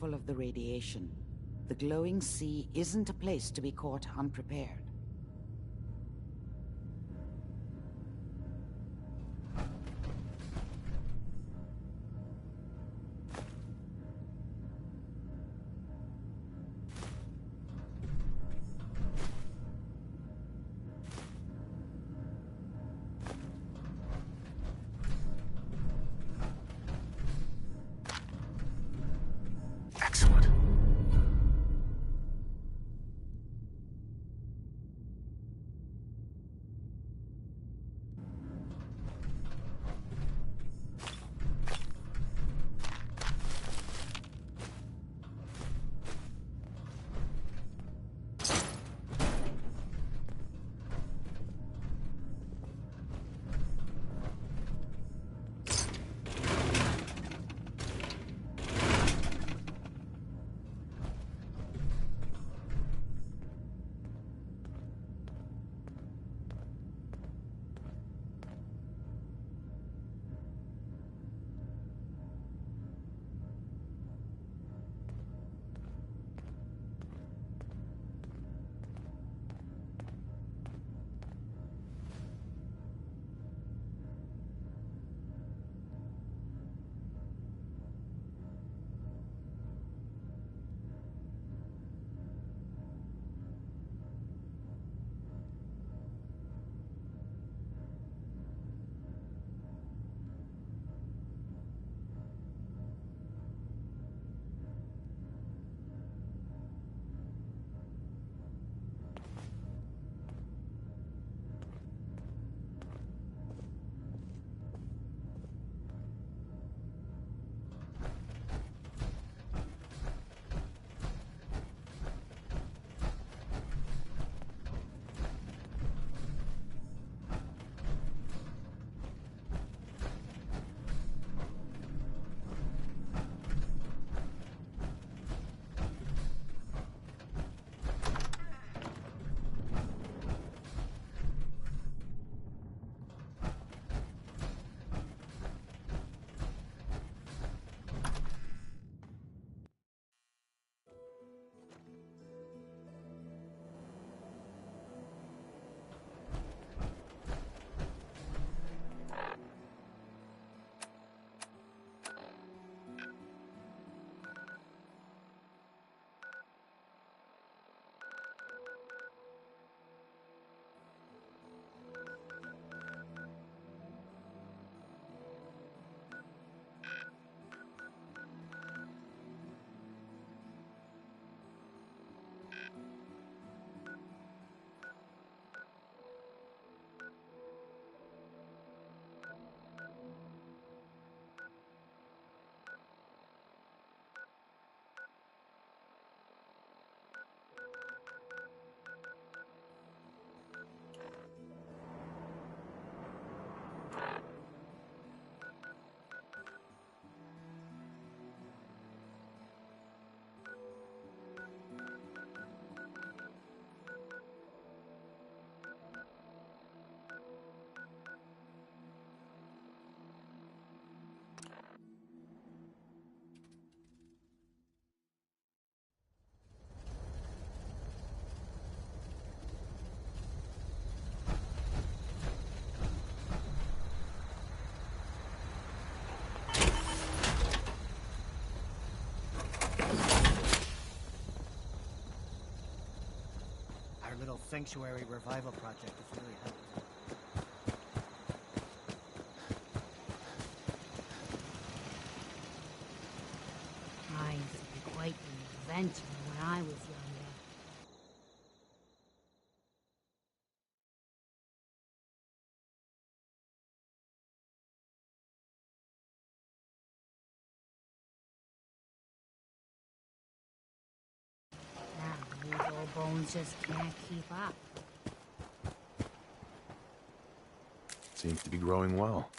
Full of the radiation. The glowing sea isn't a place to be caught unprepared. Excellent. Little sanctuary revival project is really helping. I used to be quite the inventor when I was younger. Now, these old bones just can't keep up. Seems to be growing well.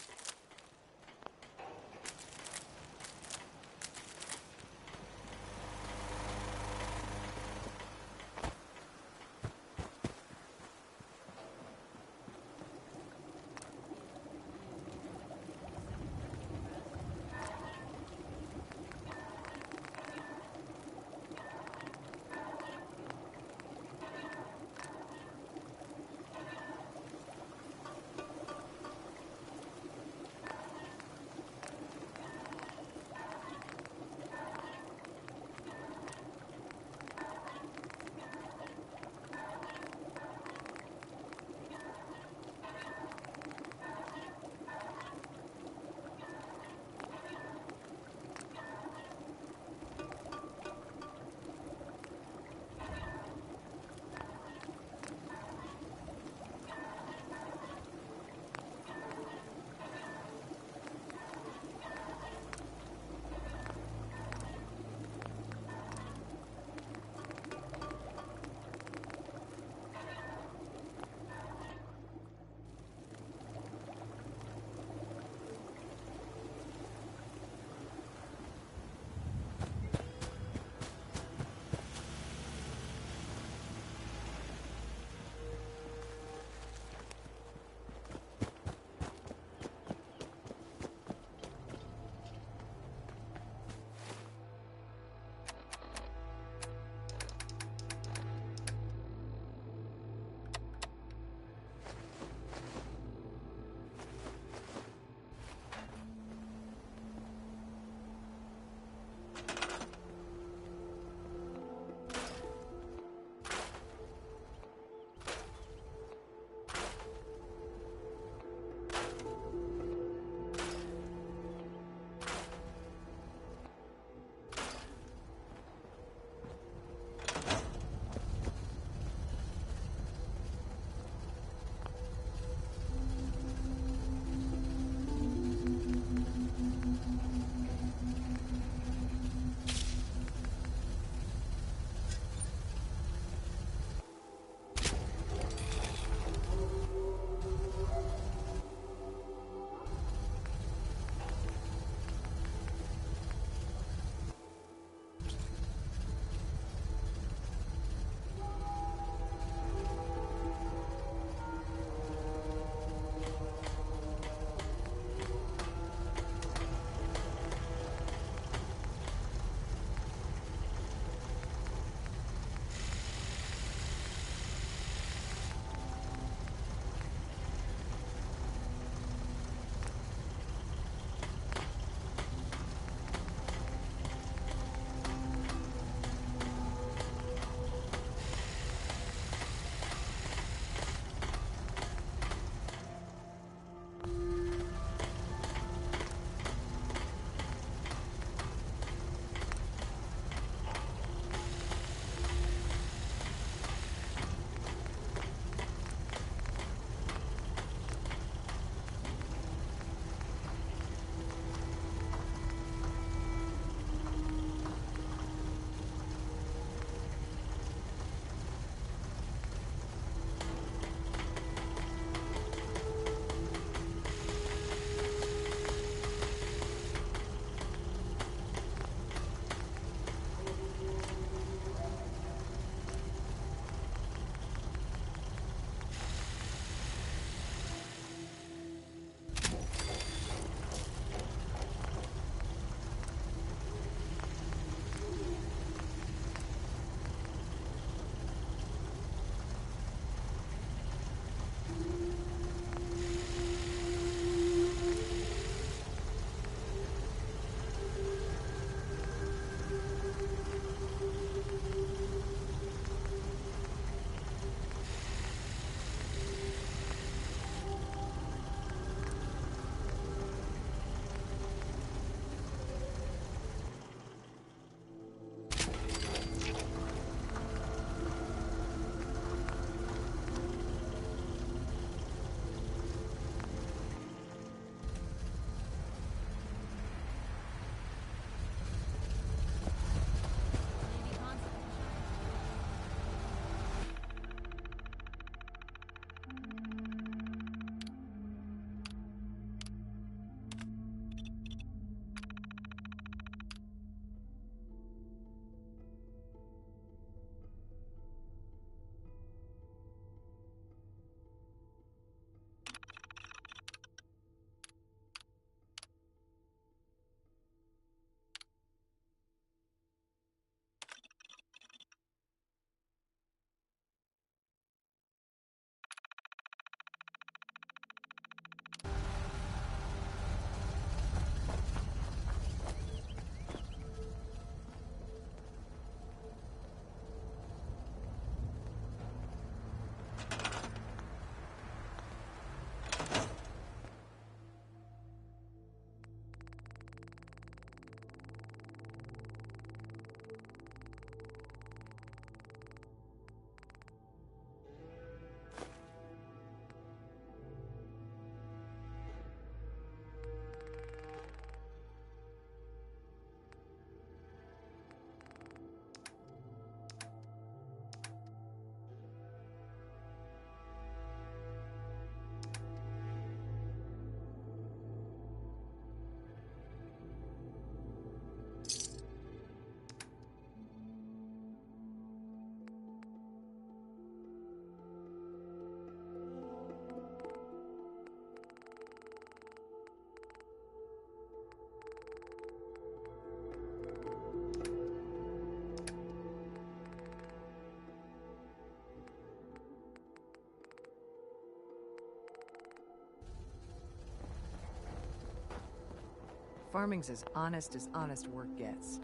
Farming's as honest work gets.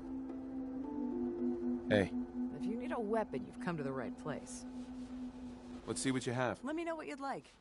Hey, If you need a weapon, you've come to the right place. Let's see what you have. Let me know what you'd like.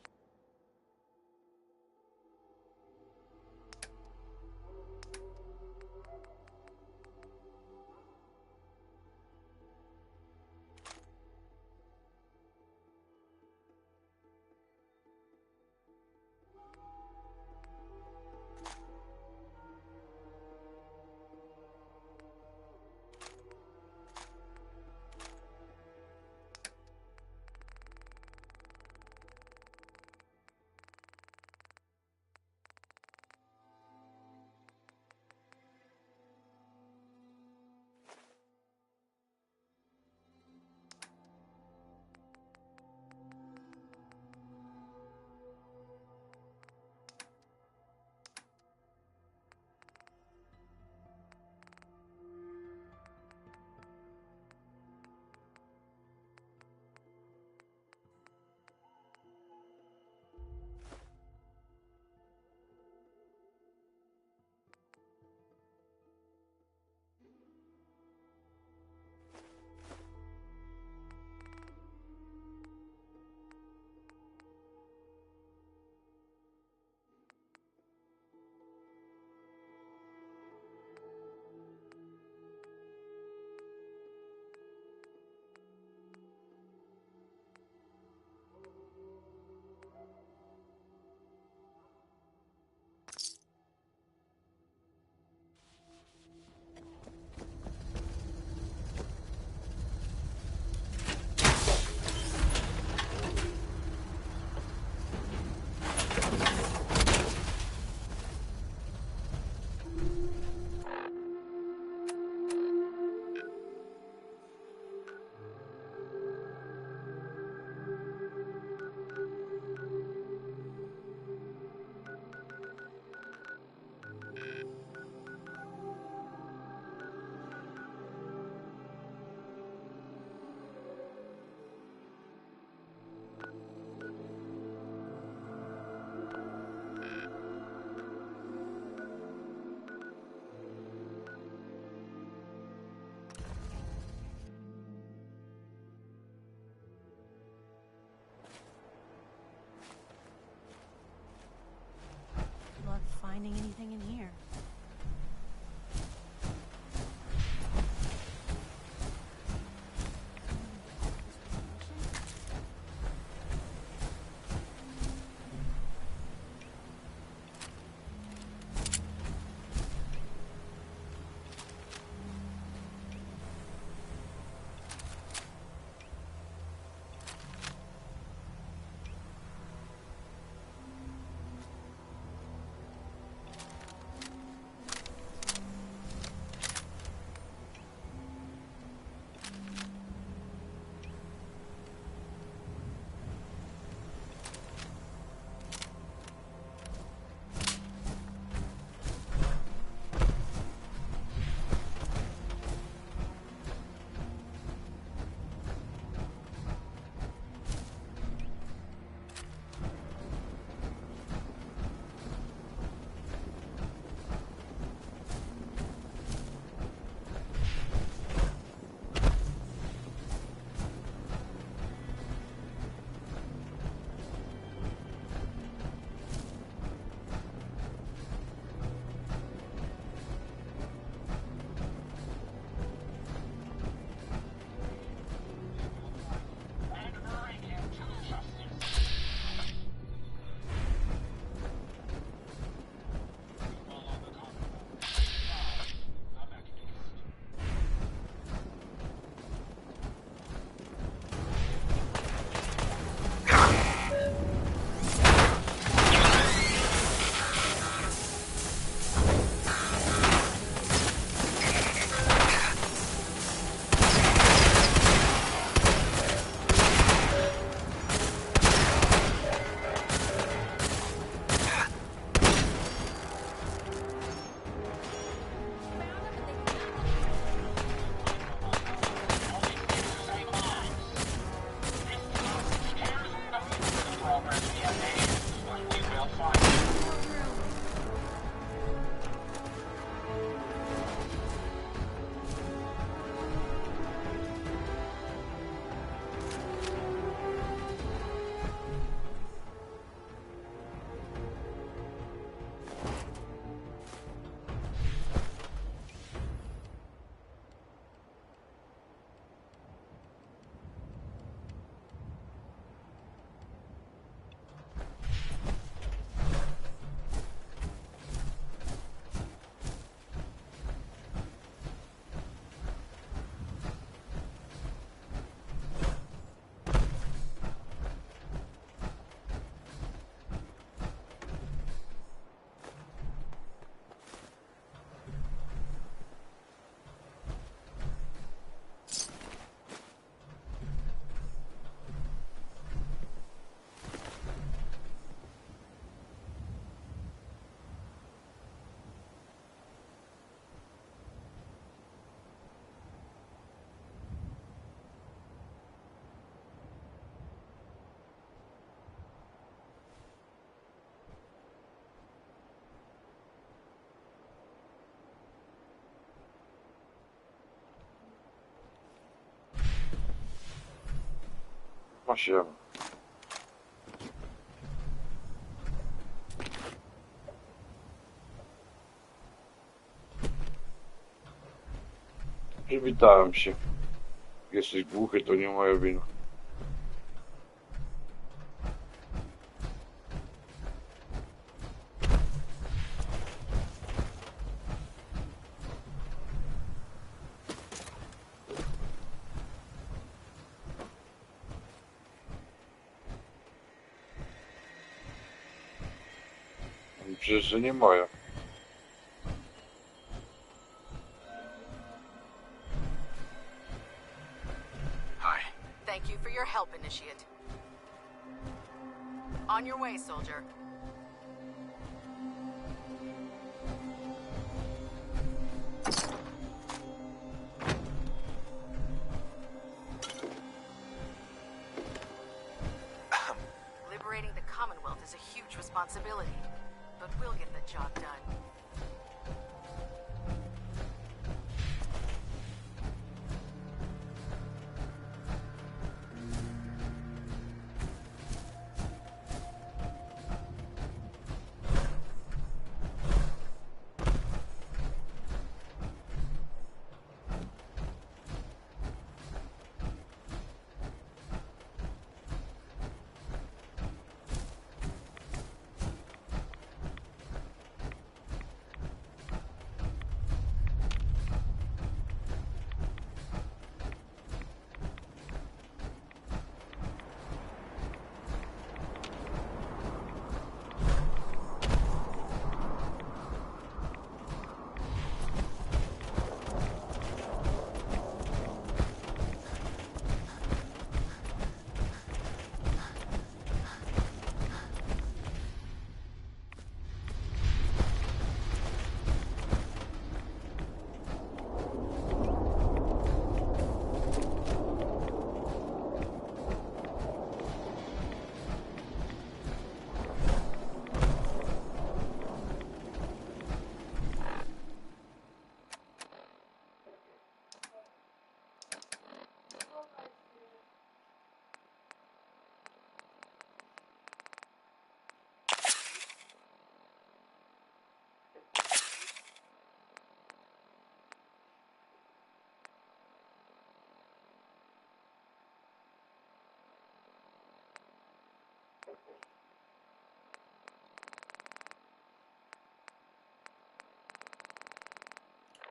машину. Przywitałem się. Jesteś głuchy, to nie moja wina. Przecież, że nie moja. Hi. Thank you for your help, Initiate. On your way, soldier. Liberating the Commonwealth is a huge responsibility, but we'll get the job done.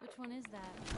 Which one is that?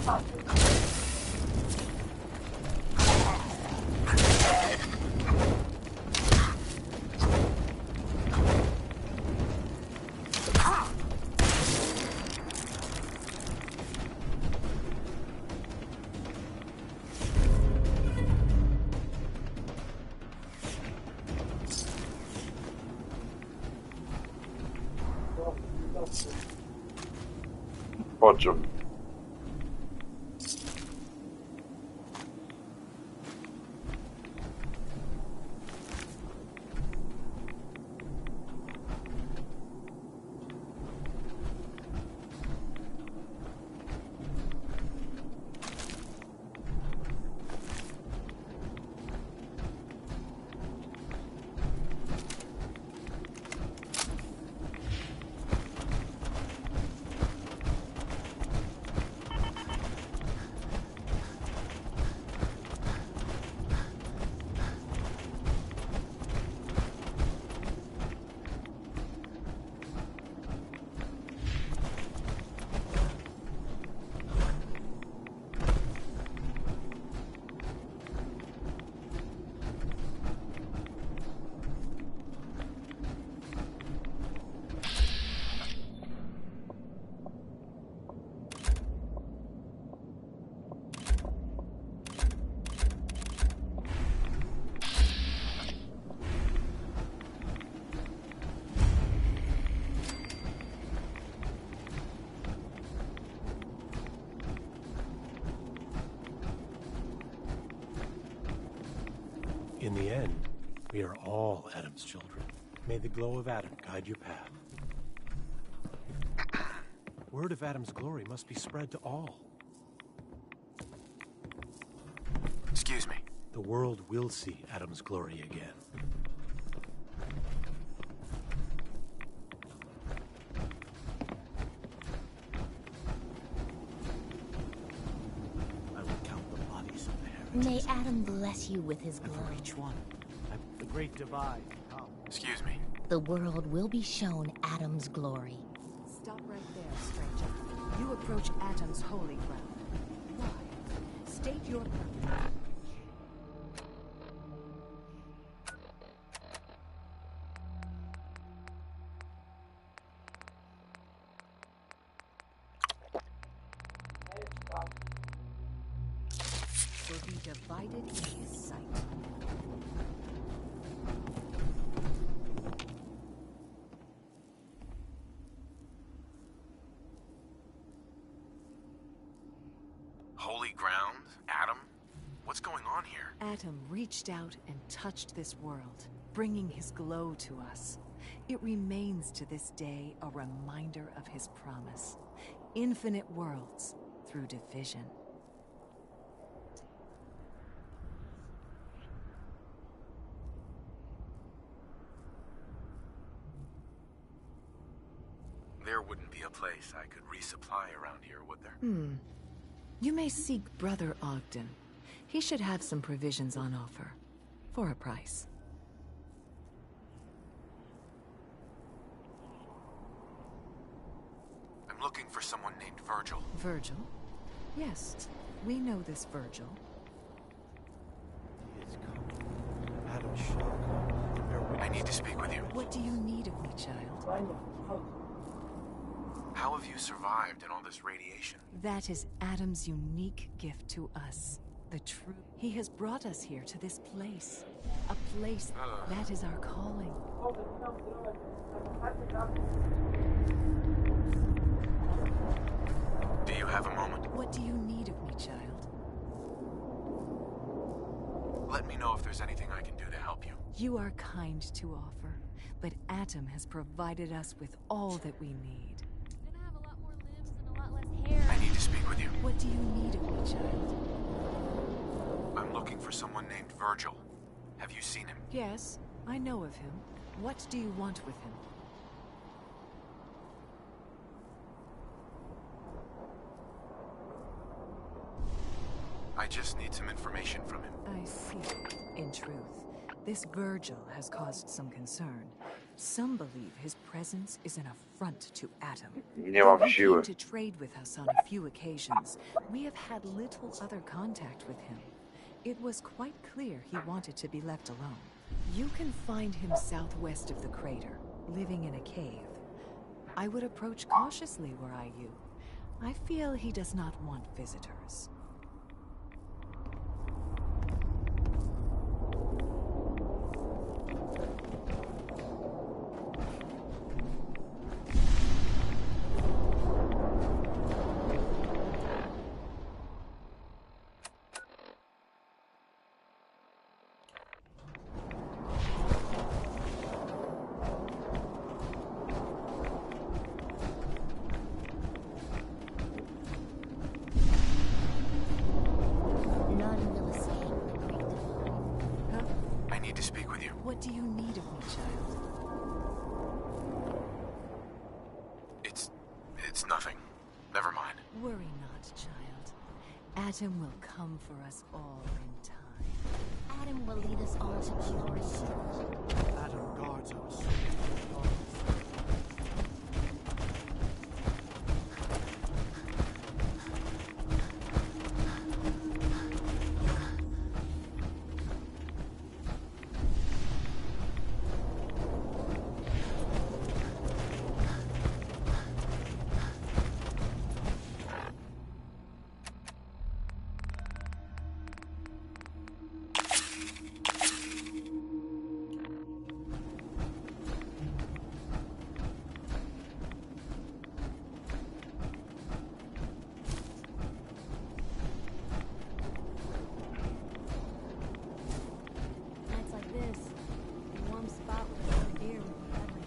Facem. In the end, we are all Adam's children. May the glow of Adam guide your path. Word of Adam's glory must be spread to all. Excuse me. The world will see Adam's glory again. I will count the bodies of the heretics. May Adam bless you with his glow. For each one. The great divide. Come. Excuse me. The world will be shown Adam's glory. Stop right there, stranger. You approach Atom's holy ground. Why? State your purpose. Will be divided in his sight. Holy ground? Adam? What's going on here? Atom reached out and touched this world, bringing his glow to us. It remains to this day a reminder of his promise. Infinite worlds through division. There wouldn't be a place I could resupply around here, would there? You may seek Brother Ogden. He should have some provisions on offer. For a price. I'm looking for someone named Virgil. Virgil? Yes, we know this Virgil. He is coming. Adam shall come. Bear witness. I need to speak with you. What do you need of me, child? How have you survived in all this radiation? That is Adam's unique gift to us. The truth. He has brought us here to this place. A place that is our calling. Do you have a moment? What do you need of me, child? Let me know if there's anything I can do to help you. You are kind to offer, but Atom has provided us with all that we need. Gonna have a lot more limbs and a lot less hair. I need to speak with you. What do you need of me, child? I'm looking for someone named Virgil. Have you seen him? Yes, I know of him. What do you want with him? I just need some information from him. I see. In truth, this Virgil has caused some concern. Some believe his presence is an affront to Adam. Nie Though mam he siły. came to trade with us on a few occasions, we have had little other contact with him. It was quite clear he wanted to be left alone. You can find him southwest of the crater, living in a cave. I would approach cautiously were I you. I feel he does not want visitors. None will escape the great divine. Huh? I need to speak with you. What do you need of me, child? It's nothing. Never mind. Worry not, child. Adam will come for us all in time. Adam will lead us all to purity. Adam guards us. Nights like this, a warm spot with a cold beer would be lovely.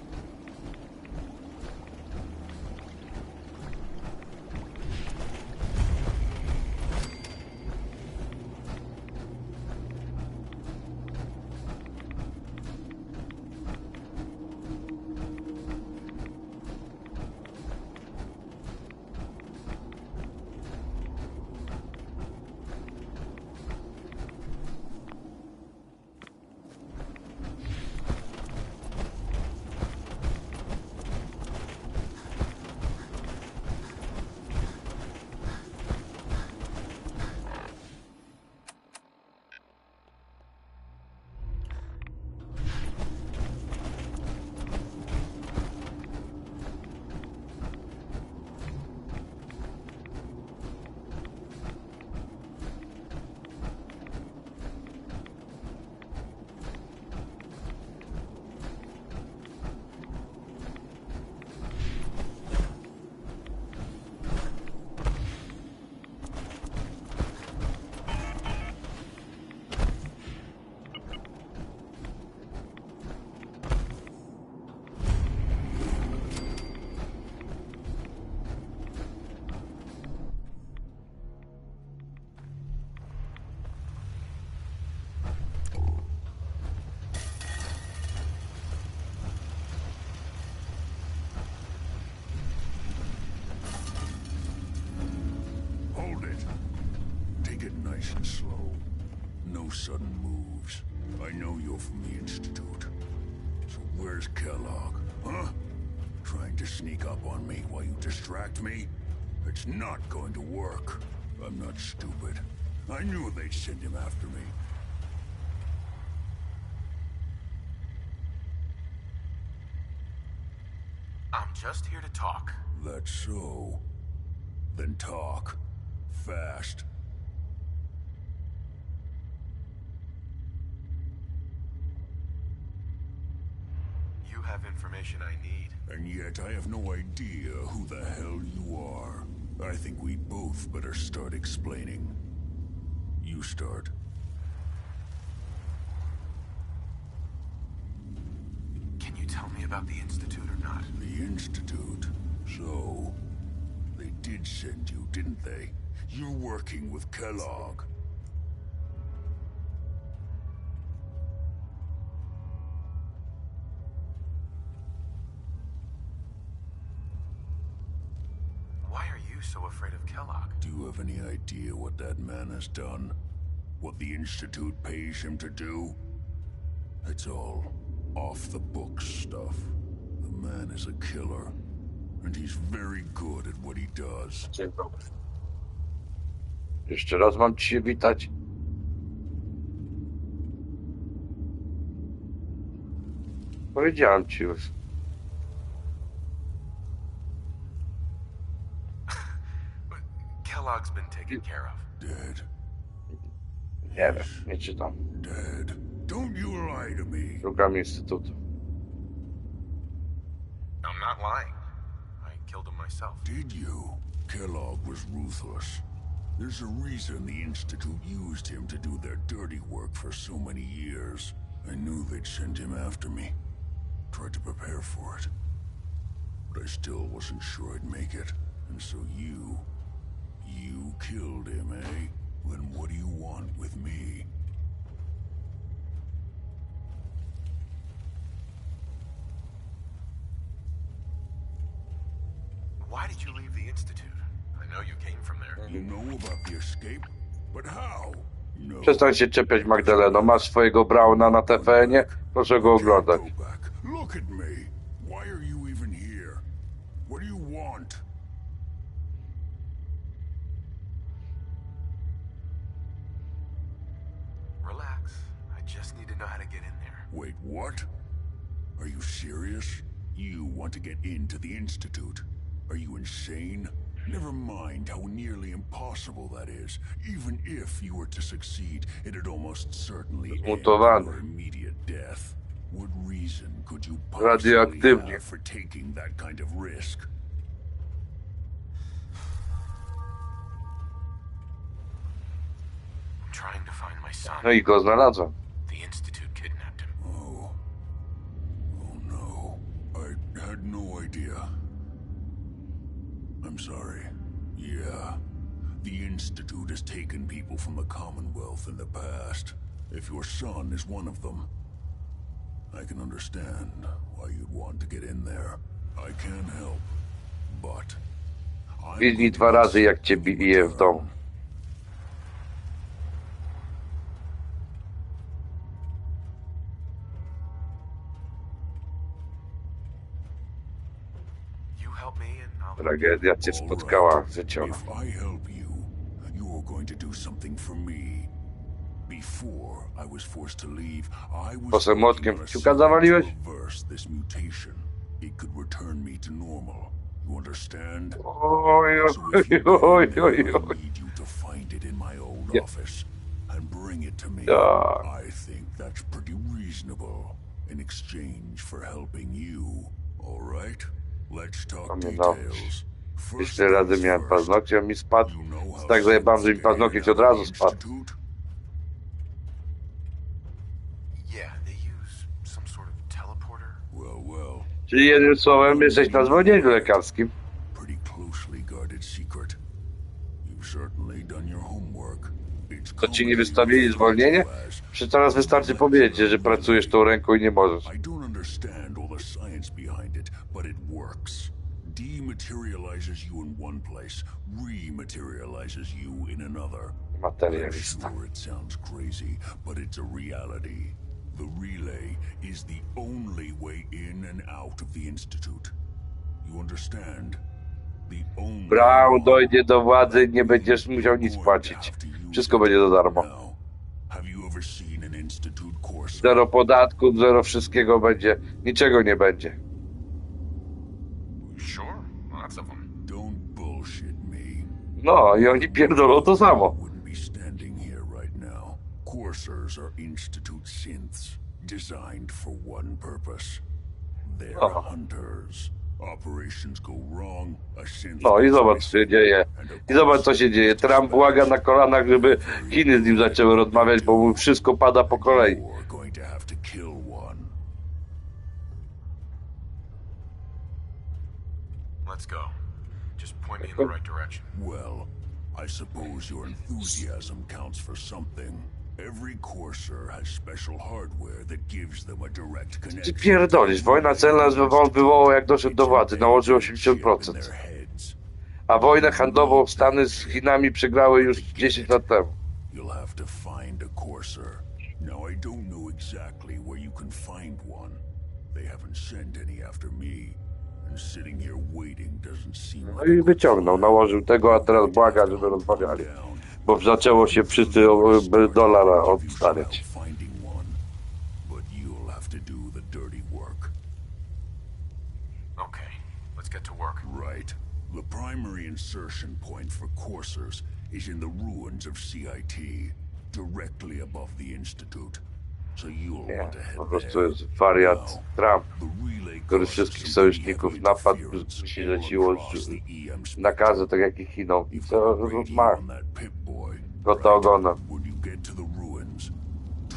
Hold it. Take it nice and slow. No sudden moves. I know you're from the Institute. So where's Kellogg, huh? Trying to sneak up on me while you distract me? It's not going to work. I'm not stupid. I knew they'd send him after me. I'm just here to talk. That's so. Then talk. Fast. You have information I need. And yet I have no idea who the hell you are. I think we both better start explaining. You start. Can you tell me about the Institute or not? The Institute. So, they did send you, didn't they? You're working with Kellogg. Why are you so afraid of Kellogg? Do you have any idea what that man has done? What the Institute pays him to do? That's all. off-the-books stuff. The man is a killer, and he's very good at what he does. Dzień dobry. Jeszcze raz mam ci się witać. Powiedziałem ci już. But Kellogg's been taken care of. Dead. Nie wiem, nie czytam. Dead. Don't you lie to me. Szukam instytutu. I'm not lying. I killed him myself. Did you? Kellogg was ruthless. There's a reason the Institute used him to do their dirty work for so many years. I knew they'd send him after me. Tried to prepare for it. But I still wasn't sure I'd make it. And so you killed him, eh? Then what do you want with me? Why did you leave the Institute? I know you came from there. You know about the escape? But how? No. Przestań się czepiać, Magdaleno. Masz swojego Brauna na TVN-ie? Proszę go oglądać. Go back. Look at me. Why are you even here? What do you want? Relax. I just need to know how to get in there. Wait, what? Are you serious? You want to get into the Institute? Are you insane? Never mind how nearly impossible that is. Even if you were to succeed, it'd almost certainly end Zmutowany. your immediate death. What reason could you Radioaktywnie. possibly have for taking that kind of risk? I'm trying to find my son. No i go znalazłem. The Institute kidnapped him. Oh no. I had no idea. I'm sorry. Yeah. The Institute has taken people from the Commonwealth in the past. If your son is one of them, I can understand why you'd want to get in there. I can't help, but... Widzi 2 razy, jak cię bije w domu. You help me and I'll... Tragedia cię spotkała życiowa. If I help you, you're going to do something for me. Before I was forced to leave, I was Poseł młotkiem working on a kciuka secret zawaliłeś? to reverse this mutation. It could return me to normal. You understand? Oj, So if you oj, can, oj, I oj. need you to find it in my old Yeah. office and bring it to me. Tak. I think that's pretty reasonable in exchange for helping you. All right? Let's talk Pamiętam. details. First Jeszcze razy things miałem first. paznokcie, on mi spadł. You know how Tak zajebałem, że mi Scots paznokieć get od razu out of the spadł. Institute? Yeah, they use some sort of teleporter. Well, Czyli jednym słowem jesteś na zwolnieniu lekarskim. pretty closely guarded secret. You've certainly done your homework. It's To ci nie wystawili zwolnienie? Przecież teraz wystarczy powiedzieć, że pracujesz tą ręką i nie możesz. I don't understand all the science behind it, but it works. Dematerializes you in one place, rematerializes you in another. I'm Materialista. sure it sounds crazy, but it's a reality. The relay is the only way in and out of the Institute. You understand? The only Brown dojdzie do władzy, nie będziesz musiał nic płacić. Wszystko będzie za darmo. Now, have you ever seen an Institute course? Zero podatków, zero wszystkiego będzie. Niczego nie będzie. Sure, lots of them. Don't bullshit me. No i oni pierdolą to samo. Wouldn't be standing here right now. Coursers are Institute synths, designed for one purpose. They're hunters. Operations go wrong, a synth No i goes zobacz, co się dzieje. I zobacz, co się dzieje. Trump błaga na kolanach, żeby Chiny z nim zaczęły rozmawiać, bo mu wszystko pada po kolei. You're going to have to kill one. Let's go. Just point me in the right direction. Well, I suppose your enthusiasm counts for something. Every courser has special hardware that gives them a direct Ty connection. pierdolisz, wojna celna wywołał jak doszedł do władzy, nałożył 80%. A wojnę handlową Stany z Chinami przegrały już 10 lat temu. You'll have to find a courser. Now, I don't know exactly where you can find one. They haven't sent any after me. And sitting here waiting doesn't seem No like a i good wyciągnął, plan. nałożył tego, a teraz Going to have błaga, to żeby hunt one rozmawiali. down. Bo zaczęło się wszyscy dolara odstawiać. Finding one, but you'll have to do the dirty work. Okay, let's get to work. Right. The primary insertion point for coursers is in the ruins of CIT, directly above the Institute. So you'll Nie, want to head po prostu there. jest wariat Trump, The relay który causes wszystkich some sojuszników heavy napadł, interference się all leciło across the EM nakazy, tak jak i Chinom. I You've to got a radio ma on that Pip-Boy, go to ogona. When you get to the ruins,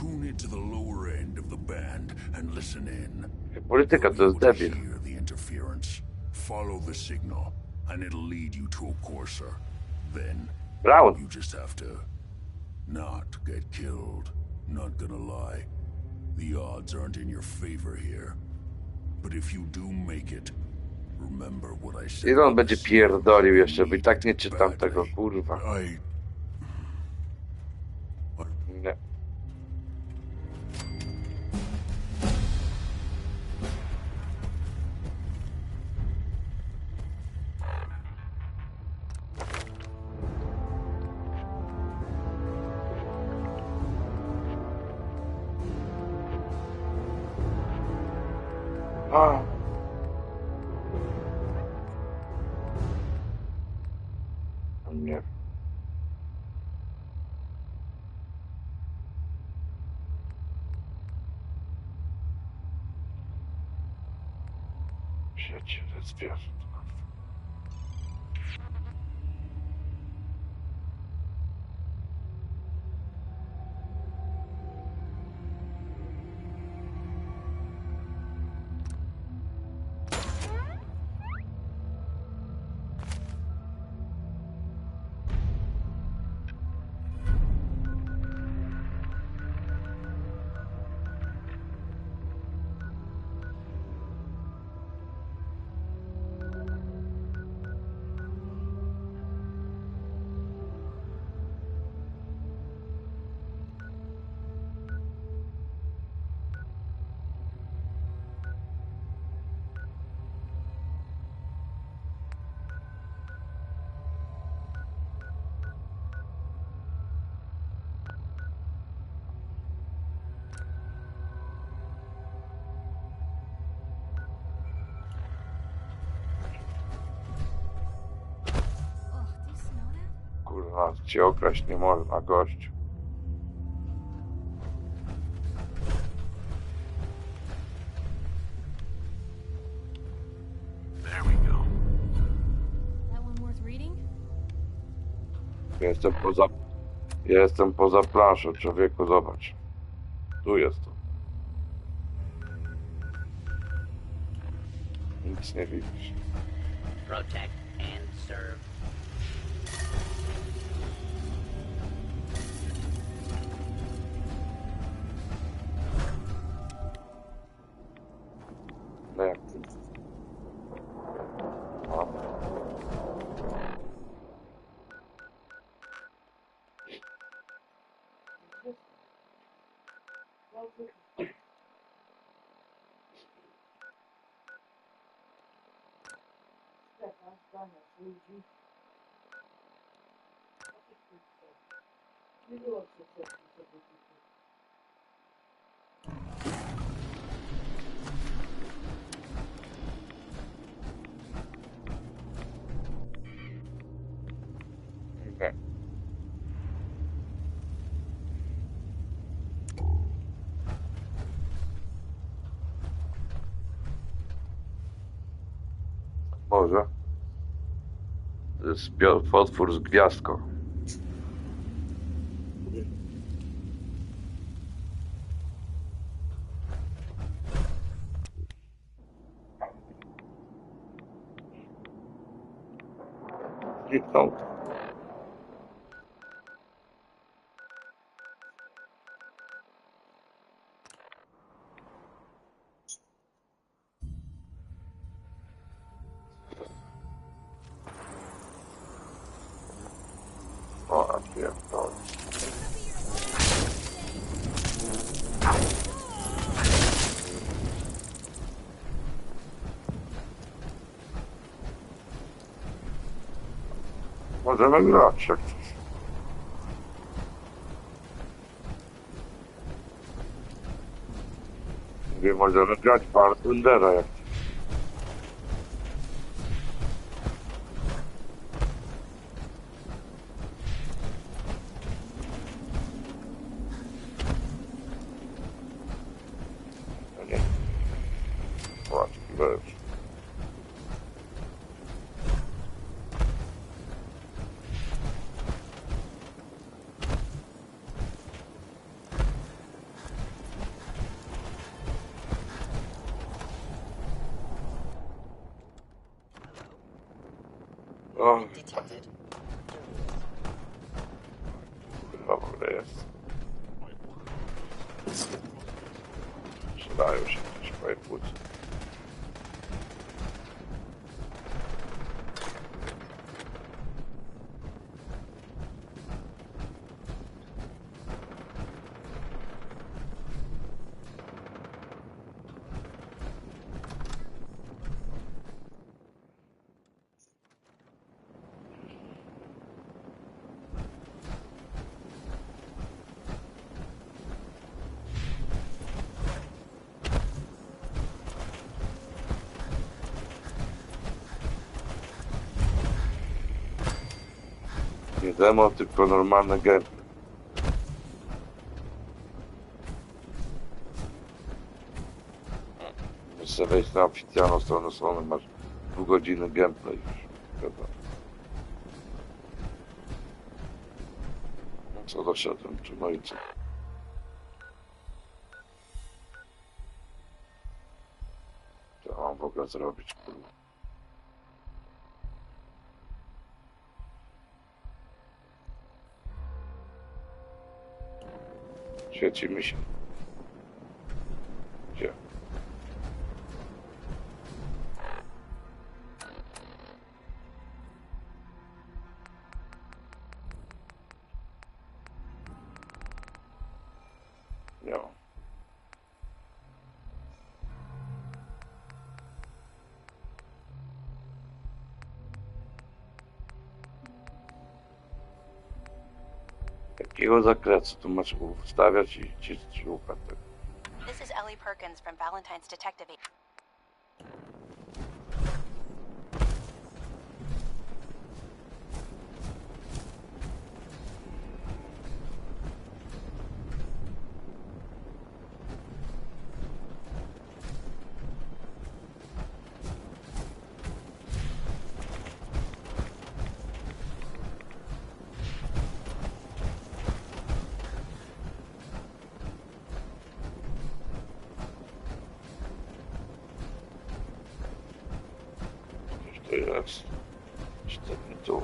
tune it to the lower end of the band and listen in. Polityka to jest debil. Hear the interference. Follow the signal, and it'll lead you to a courser. Then Brown. you just have to not get killed. Not gonna lie, the odds aren't in your favor here. But if you do make it, remember what I said. I on będzie pierdolił jeszcze, bo i tak nie czytam tego, kurwa. Nie. A. Nie. Sieć, to jest zwierząt. Kurwa, cię okraść nie można, gościu. There we go. That one worth reading? Jestem poza planszą, człowieku, zobacz. Tu jest to. Nic nie widzisz. Protect and serve. No jak ty? No. Nie. Może. To jest potwór z gwiazdką. Zniknął. O, a pierdolę. możemy grać jak coś. Mówię, możemy grać Bartendera jak coś. No nie. Płaczki weź. O, chyba w ogóle jest. Przydają się jakieś moje płuc. Nie demo, tylko normalne gameplay. Możesz sobie wejść na oficjalną stronę Sony, masz półgodziny gameplay już. Wiadomo. No co doszedłem, czy no i co? Co mam w ogóle zrobić, kurwa? Świeci mi się. Gdzie? Nie mam. Jakiego zakresu tu masz ustawiać i ci szukać tego? This is Ellie Perkins from Valentine's Detective. To jest. Cztery tu.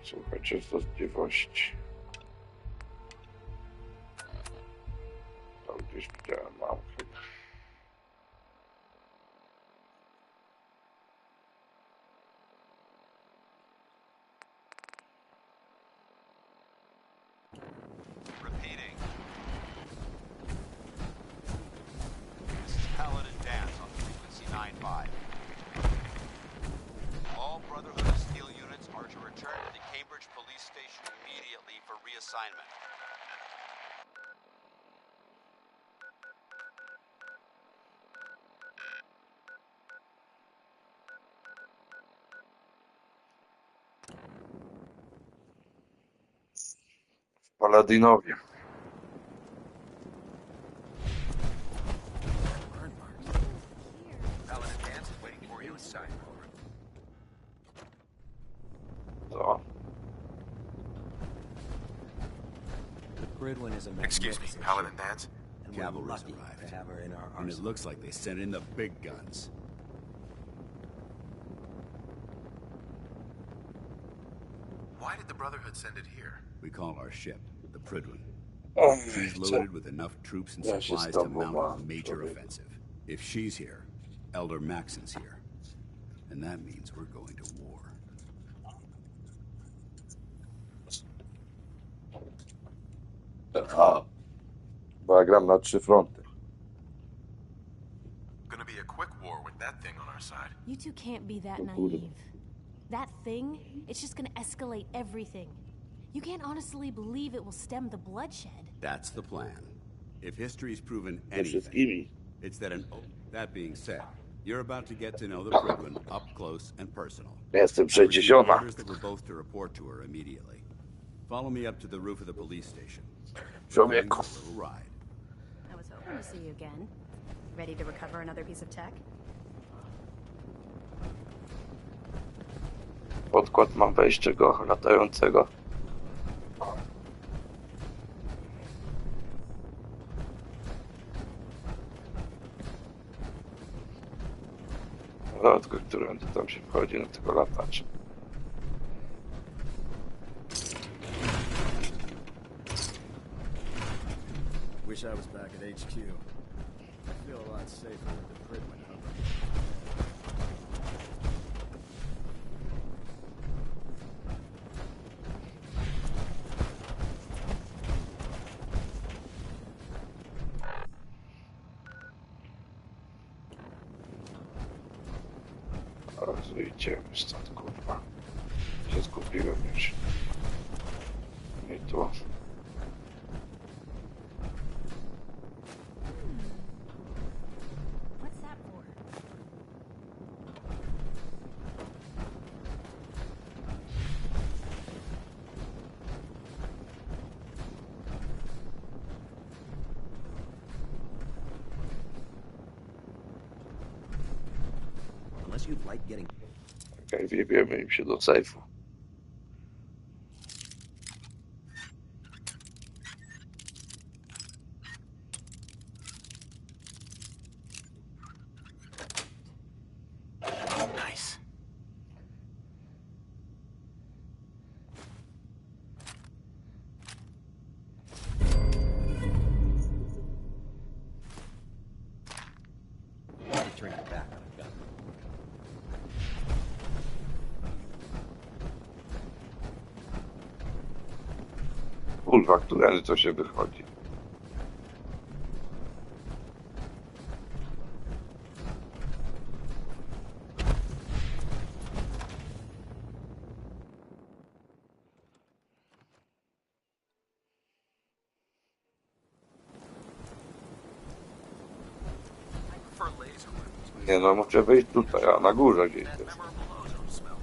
Słuchaj, częstotliwości. Tam gdzieś widziałem, mam chyba. Repeating. This is Paladin Dance on frequency 9-5. All Brotherhood of Steel units are to return to the Cambridge Police Station immediately for reassignment. Paladinowie. inside. Co? The Pridwin is a Excuse me, magnificent Paladin ship, Dance? and we're Cavalry's lucky arrived, to have her in our and it arsenal. looks like they sent in the big guns. Why did the Brotherhood send it here? We call our ship the Pridwin. Oj, She's co? loaded with enough troops and Ja się z supplies to tobą mount a mam, major człowieku. offensive. If she's here, Elder Maxon's here. And that means we're going to war. Aha. Bo ja gram na 3 fronty. Gonna be a quick war with that thing on our side. You two can't be that O kurde. naive. That thing, it's just gonna escalate everything. You can't honestly believe it will stem the bloodshed. That's the plan. If history's proven Ze anything, wszystkimi. it's that That being said, you're about to get to know the Pridwin up close and personal. Jestem I received 60. orders that we're both to report to her immediately. Follow me up to the roof of the police station. Człowieku. Going for a little ride. I was hoping to see you again. Ready to recover another piece of tech? Podkład mam wejście go latającego. Lotko, którym tam się wchodzi na tego latacza. Wish I was back at HQ. I feel a lot safer with the Pridwin hovering. Idziemy stąd, kurwa. Się zgubiłem już. I tu. What's that for? Unless you'd like getting... Okej, wjebiemy im się do sejfu. Nice. Turn your back on a gun. Kurwa, którędy to się wychodzi. I prefer laser weapons. Nie no, muszę wyjść tutaj, a na górze gdzieś That jest. memorable ozone smell.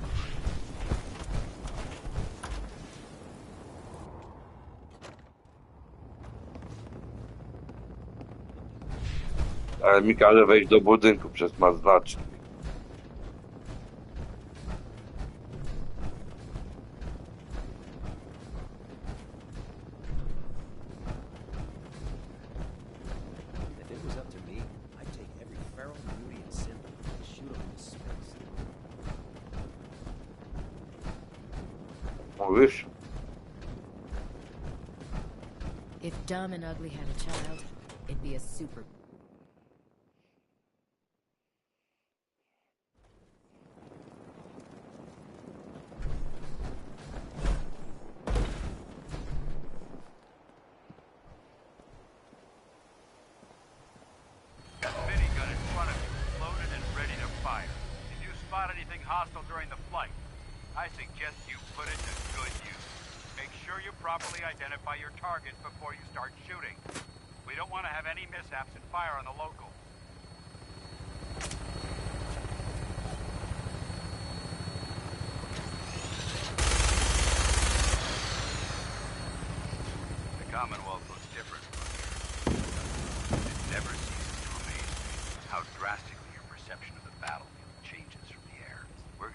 Ale mi każe wejść do budynku przez ma znacznik. If it was up to me, I'd take every feral beauty and simp and shoot them into space. Mówisz? If Dumb and Ugly had a child, it'd be a super... Got the minigun in front of you, loaded and ready to fire. If you spot anything hostile during the flight, I suggest you put it to good use. Make sure you properly identify your target before you start shooting. We don't want to have any mishaps and fire on the local. The Commonwealth looks different from here. It never ceases to amaze me how drastically your perception of the battlefield changes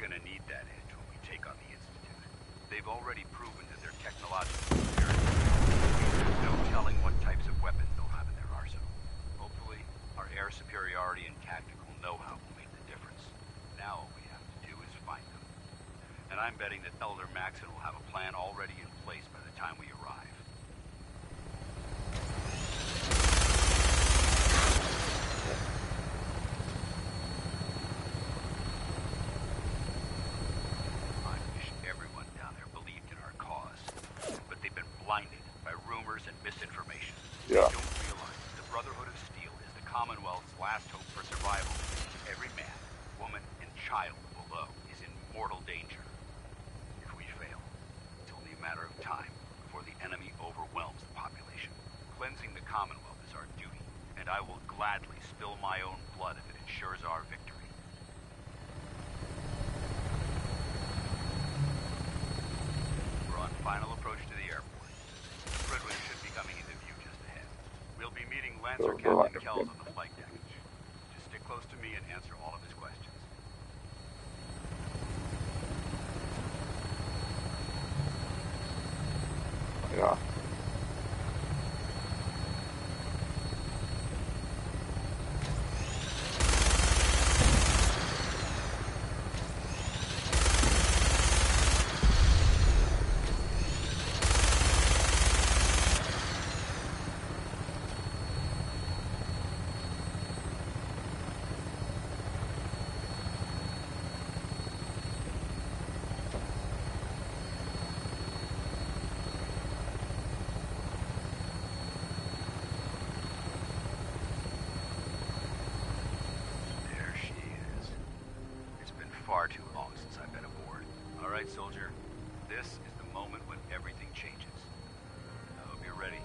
gonna need that edge when we take on the Institute. They've already proven that they're technologically superior. There's no telling what types of weapons they'll have in their arsenal. Hopefully, our air superiority and tactical know-how will make the difference. Now all we have to do is find them. And I'm betting that Elder Maxon will have a plan already in place by the time we arrive. I wish everyone down there believed in our cause, but they've been blinded by rumors and misinformation. Yeah. They don't realize the Brotherhood of Steel is the Commonwealth's last hope for survival. Every man, woman, and child below is in mortal danger. If we fail, it's only a matter of time before the enemy overwhelms the population. Cleansing the Commonwealth is our duty, and I will gladly spill my own blood if it ensures our victory. We're on final approach to the airport. Redwood should be coming into view just ahead. We'll be meeting Lancer Captain Kells on the flight deck. Just stick close to me and answer all of his questions. Ja. There she is. It's been far too long since I've been aboard. All right, soldier. This is the moment when everything changes. I hope you're ready.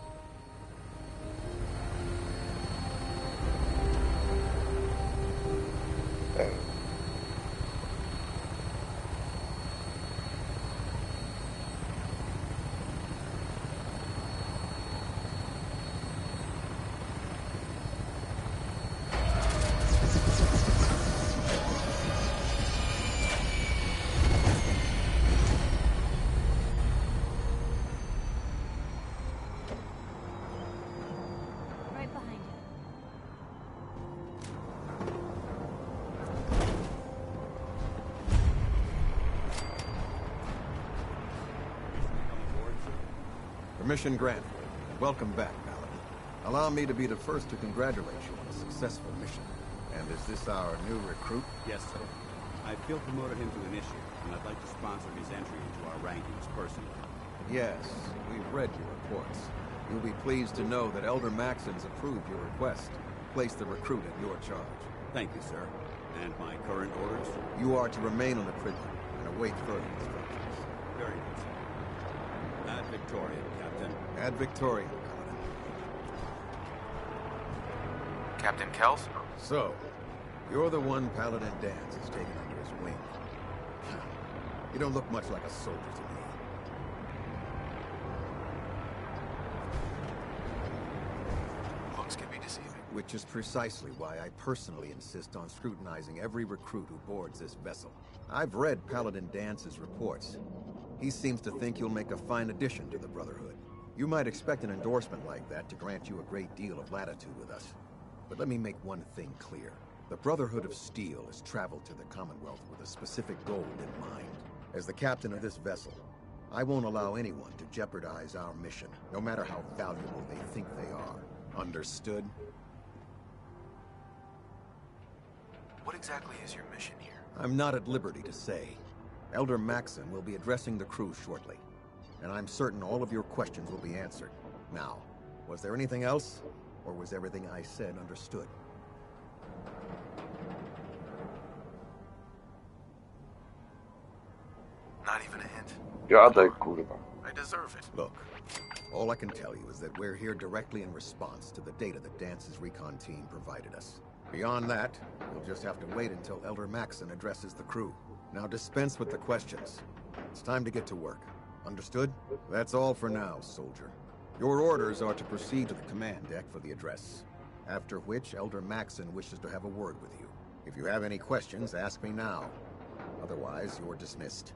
Right behind you. Permission granted. Welcome back, Paladin. Allow me to be the first to congratulate you on a successful mission. And is this our new recruit? Yes, sir. I field promoted him to initiate, and I'd like to sponsor his entry into our rankings personally. Yes, we've read your reports. You'll be pleased to know that Elder Maxon's approved your request. Place the recruit in your charge. Thank you, sir. And my current orders? You are to remain on the prison and await further instructions. Very good, sir. Ad Victoriam, Captain. Ad Victoriam, Paladin. Captain Kells? So, you're the one Paladin Danse has taken under his wing. You don't look much like a soldier to me. Looks can be deceiving. Which is precisely why I personally insist on scrutinizing every recruit who boards this vessel. I've read Paladin Dance's reports. He seems to think you'll make a fine addition to the Brotherhood. You might expect an endorsement like that to grant you a great deal of latitude with us. But let me make one thing clear. The Brotherhood of Steel has traveled to the Commonwealth with a specific goal in mind. As the captain of this vessel, I won't allow anyone to jeopardize our mission, no matter how valuable they think they are. Understood? What exactly is your mission here? I'm not at liberty to say. Elder Maxon will be addressing the crew shortly, and I'm certain all of your questions will be answered. Now, was there anything else, or was everything I said understood? Not even a hint. Gadaj, kurwa. I deserve it. Look, all I can tell you is that we're here directly in response to the data that Dance's recon team provided us. Beyond that, we'll just have to wait until Elder Maxon addresses the crew. Now dispense with the questions. It's time to get to work. Understood? That's all for now, soldier. Your orders are to proceed to the command deck for the address. After which, Elder Maxon wishes to have a word with you. If you have any questions, ask me now. Otherwise, you're dismissed.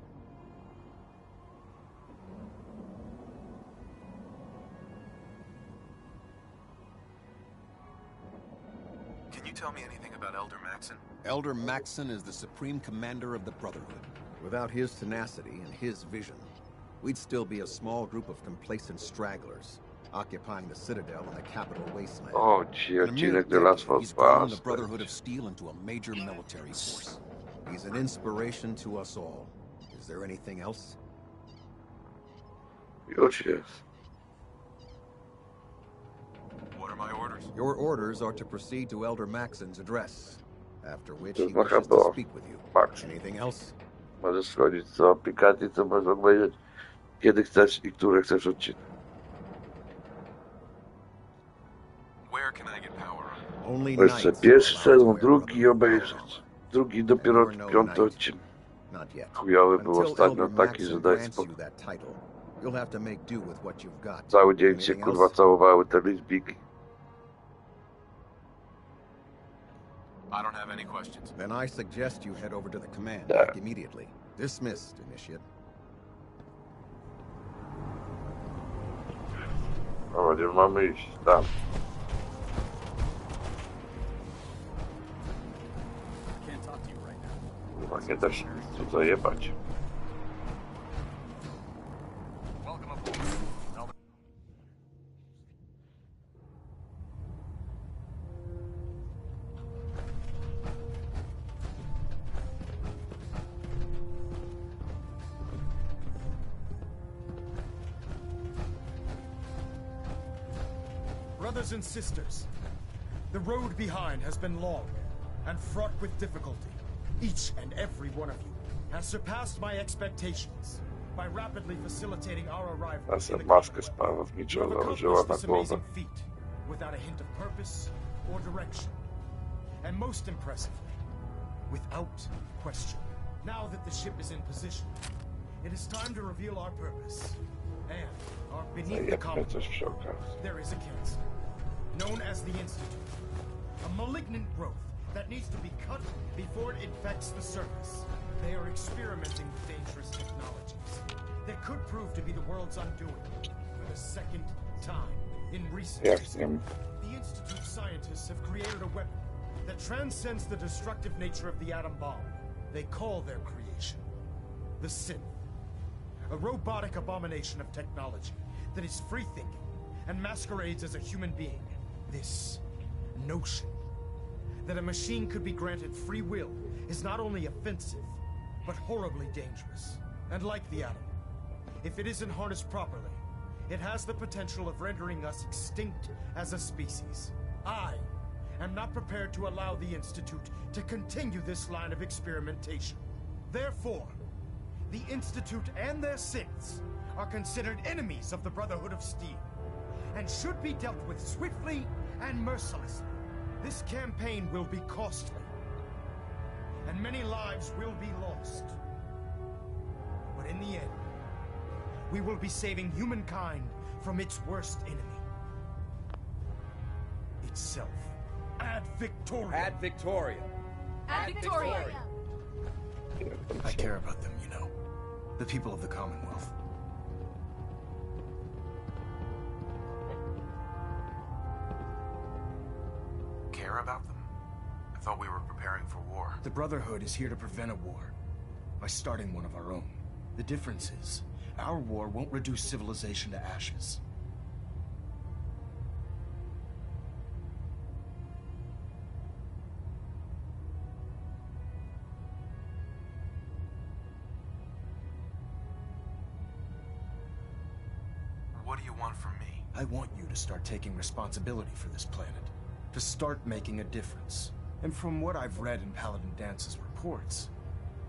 Can you tell me anything about Elder Maxon? Elder Maxon is the supreme commander of the Brotherhood. Without his tenacity and his vision, we'd still be a small group of complacent stragglers, occupying the Citadel and the capital wasteland. O, ci In a mere odcinek The Last decade, of he's Us grown the 2. Brotherhood of Steel into a major military force. He's an inspiration to us all. Is there anything else? Już jest. What are my orders? Your orders are to proceed to Elder Maxon's address, after which he Trochę wishes to było. speak with you. Max. Anything else? Możesz schodzić do aplikacji, co możesz obejrzeć, kiedy chcesz i które chcesz odcinek. Where can I get power on? Only Jeszcze knights pierwszy are allowed sezon, to wear drugi Brotherhood obejrzeć. Drugi dopiero And you are no piąty knight. odcinek. Not yet. Chujowy był Until ostatnio Elder taki, że Maxon daj grants spokój. you that title, you'll have to make do with what you've got. Cały dzień się Anything kurwa else? całowały te lesbijki. I don't have any questions. Then I suggest you head over to the command Yeah. deck immediately. Dismissed, Initiate. Dobra, gdzie mamy iść? Tam. Can't talk to you right now. Kurwa, nie da się tu zajebać. Welcome aboard. Elder. Brothers and sisters, the road behind has been long and fraught with difficulty. Each and every one of you has surpassed my expectations by rapidly facilitating our arrival. Ta se maskę spawowniczą You have założyła accomplished na this głowę. amazing feat without a hint of purpose or direction. And most impressively, without question. Now that the ship is in position, it is time to reveal our purpose. And our beneath the Zajebmy common, coś przy okazji. there is a cancer, known as the Institute. A malignant growth that needs to be cut before it infects the surface. They are experimenting with dangerous technologies that could prove to be the world's undoing for the second time in recent Jak history. z nim? The Institute scientists have created a weapon that transcends the destructive nature of the atom bomb. They call their creation the Synth. A robotic abomination of technology that is free-thinking and masquerades as a human being. This notion that a machine could be granted free will is not only offensive, but horribly dangerous. And like the atom, if it isn't harnessed properly, it has the potential of rendering us extinct as a species. I am not prepared to allow the Institute to continue this line of experimentation. Therefore, the Institute and their synths are considered enemies of the Brotherhood of Steel, and should be dealt with swiftly and mercilessly. This campaign will be costly, and many lives will be lost. But in the end, we will be saving humankind from its worst enemy. Itself. Ad Victoria. Ad Victoria. Ad Victoria! I care about them, you know. The people of the Commonwealth. Care about them? I thought we were preparing for war. The Brotherhood is here to prevent a war by starting one of our own. The difference is, our war won't reduce civilization to ashes. What do you want from me? I want you to start taking responsibility for this planet. To start making a difference. And from what I've read in Paladin Dance's reports,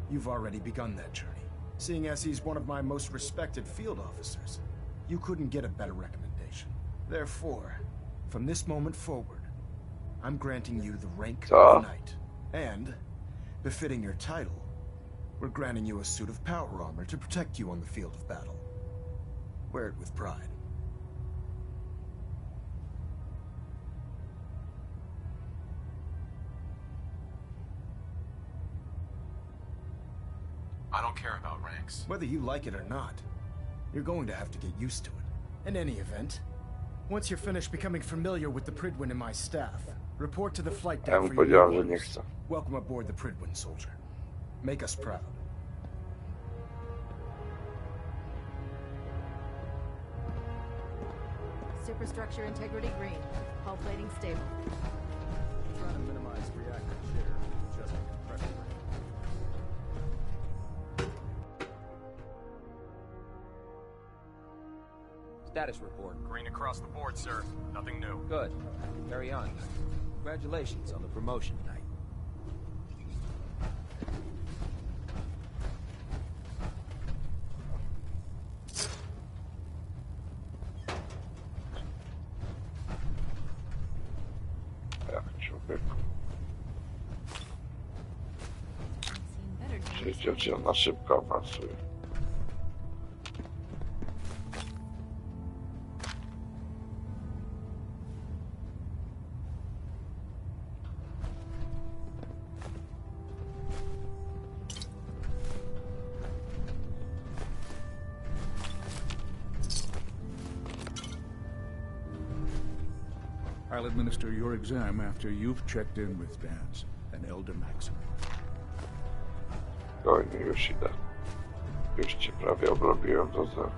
you've already begun that journey. Seeing as he's one of my most respected field officers, you couldn't get a better recommendation. Therefore, from this moment forward, I'm granting you the rank of Knight. And, befitting your title, we're granting you a suit of power armor to protect you on the field of battle. Wear it with pride. I don't care about ranks. Whether you like it or not, you're going to have to get used to it. In any event, once you're finished becoming familiar with the Pridwin and my staff, report to the flight Ja deck mu for powiedziałem, your że nie orders. chcę. Welcome aboard the Pridwin, soldier. Make us proud. Superstructure integrity green. Hull plating stable. Trying to minimize reactor share. Adjusting compressor rate. Status report. Green across the board, sir. Nothing new. Good. Carry on. Congratulations on the promotion tonight. Życie na szybko awansuje. I'll administer your exam after you've checked in with Dance and Elder Maxim. Spokojnie, już idę. Już cię prawie obrobiłem do zera.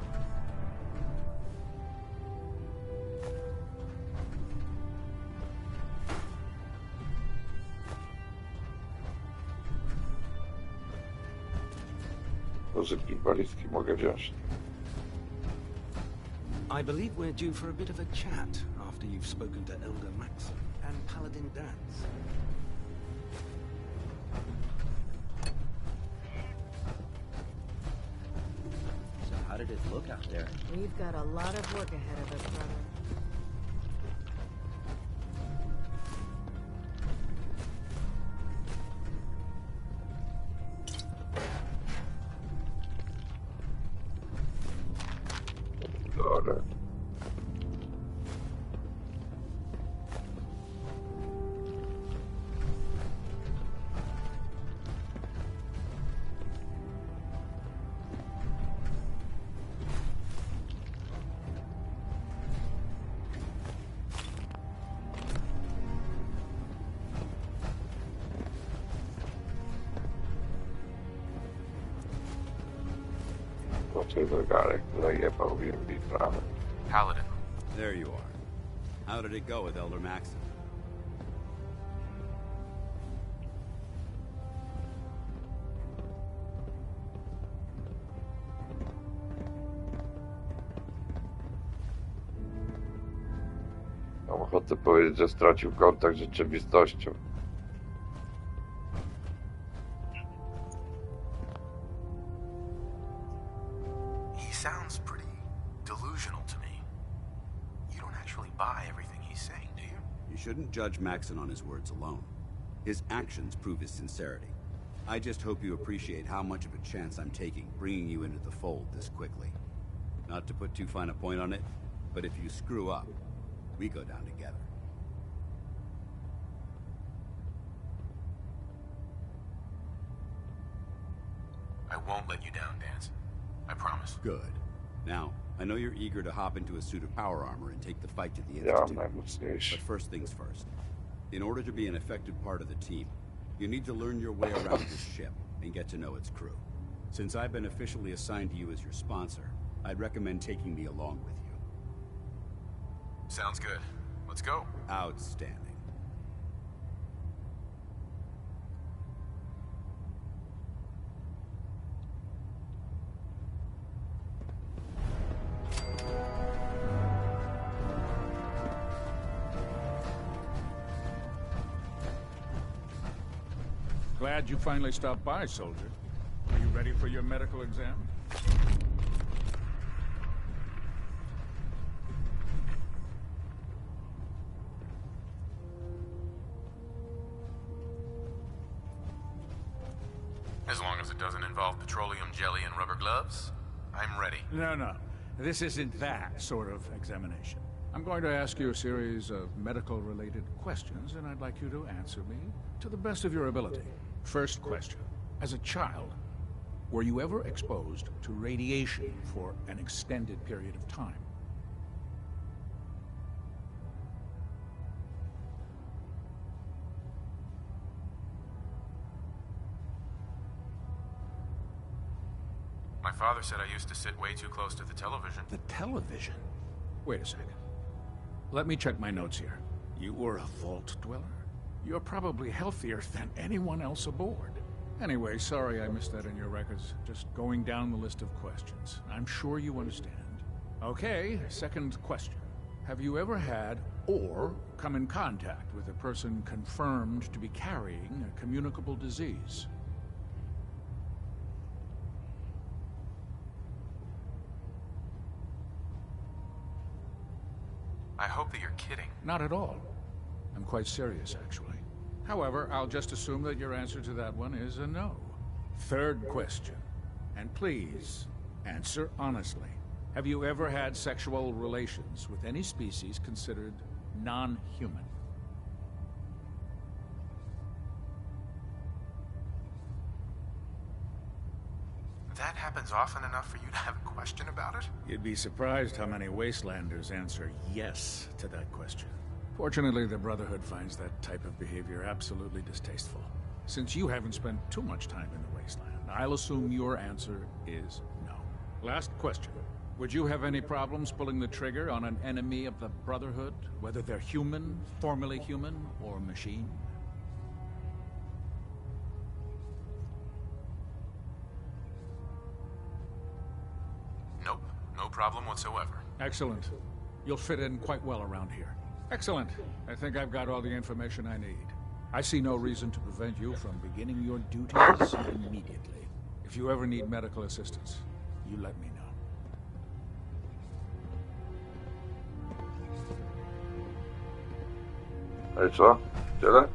Nożyk inwalidzki mogę wziąć. I believe we're due for a bit of a chat after you've spoken to Elder Maxim and Paladin Dance. So how did it look out there? We've got a lot of work ahead of us, brother. Dobra. Paladin. There you are. How did it go with Elder Maxim? Mam ochotę powiedzieć, że stracił kontakt z rzeczywistością. He sounds pretty delusional to me. You don't actually buy everything he's saying, do you? You shouldn't judge Maxim on his words alone. His actions prove his sincerity. I just hope you appreciate how much of a chance I'm taking bringing you into the fold this quickly. Not to put too fine a point on it, but if you screw up, we go down together. I won't let you down, Dance. I promise. Good. Now, I know you're eager to hop into a suit of power armor and take the fight to the Ja, Institute. najmocniejszy. But first things first. In order to be an effective part of the team, you need to learn your way around this ship and get to know its crew. Since I've been officially assigned to you as your sponsor, I'd recommend taking me along with you. Sounds good. Let's go. Outstanding. Glad you finally stopped by, soldier. Are you ready for your medical exam? As long as it doesn't involve petroleum jelly and rubber gloves, I'm ready. No. This isn't that sort of examination. I'm going to ask you a series of medical-related questions, and I'd like you to answer me to the best of your ability. First question. As a child, Were you ever exposed to radiation for an extended period of time? My father said I used to sit way too close to the television. The television? Wait a second. Let me check my notes here. You were a vault dweller? You're probably healthier than anyone else aboard. Anyway, sorry I missed that in your records. Just going down the list of questions. I'm sure you understand. Okay, second question. Have you ever had or come in contact with a person confirmed to be carrying a communicable disease? I hope that you're kidding. Not at all. I'm quite serious, actually. However, I'll just assume that your answer to that one is a no. Third question. And please, answer honestly. Have you ever had sexual relations with any species considered non-human? That happens often enough for you to have a question about it? You'd be surprised how many Wastelanders answer yes to that question. Fortunately, the Brotherhood finds that type of behavior absolutely distasteful. Since you haven't spent too much time in the Wasteland, I'll assume your answer is no. Last question. Would you have any problems pulling the trigger on an enemy of the Brotherhood, whether they're human, formerly human, or machine? Nope. No problem whatsoever. Excellent. You'll fit in quite well around here. Excellent. I think I've got all the information I need. I see no reason to prevent you from beginning your duties immediately. If you ever need medical assistance, you let me know. Ale co? Tyle?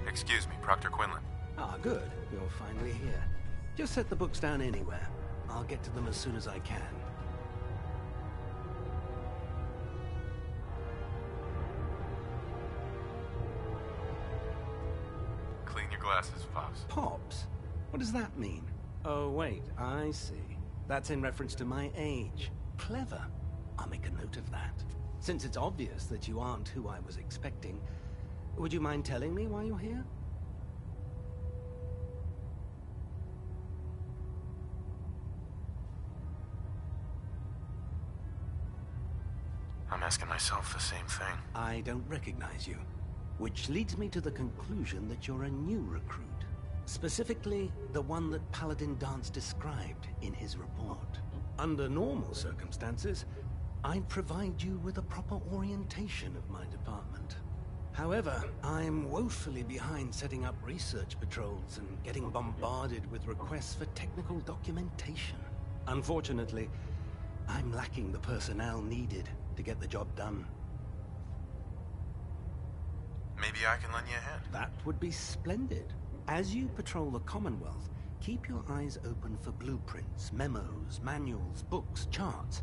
Excuse me, Proctor Quinlan. Ah, good. You're finally here. Just set the books down anywhere. I'll get to them as soon as I can. Clean your glasses, Pops. Pops? What does that mean? Oh, wait, I see. That's in reference to my age. Clever. I'll make a note of that. Since it's obvious that you aren't who I was expecting, would you mind telling me why you're here? I'm asking myself the same thing. I don't recognize you. Which leads me to the conclusion that you're a new recruit. Specifically, the one that Paladin Danse described in his report. Under normal circumstances, I'd provide you with a proper orientation of my department. However, I'm woefully behind setting up research patrols and getting bombarded with requests for technical documentation. Unfortunately, I'm lacking the personnel needed to get the job done. Maybe I can lend you a hand. That would be splendid. As you patrol the Commonwealth, keep your eyes open for blueprints, memos, manuals, books, charts.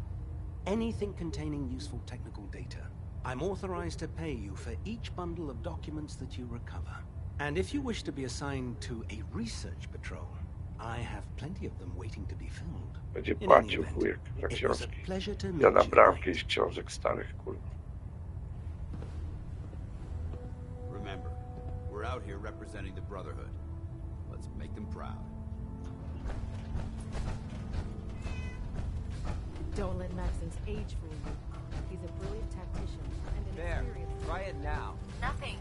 Anything containing useful technical data. I'm authorized to pay you for each bundle of documents that you recover. And if you wish to be assigned to a research patrol, I have plenty of them waiting to be filled. Będzie płacił chujek za książki. Ja na bramkę z książek starych, kurwa. Remember, we're out here representing the Brotherhood. Let's make them proud. Don't let Maxon's age fool you. He's a brilliant tactician and an There, experienced... try it now. Nothing.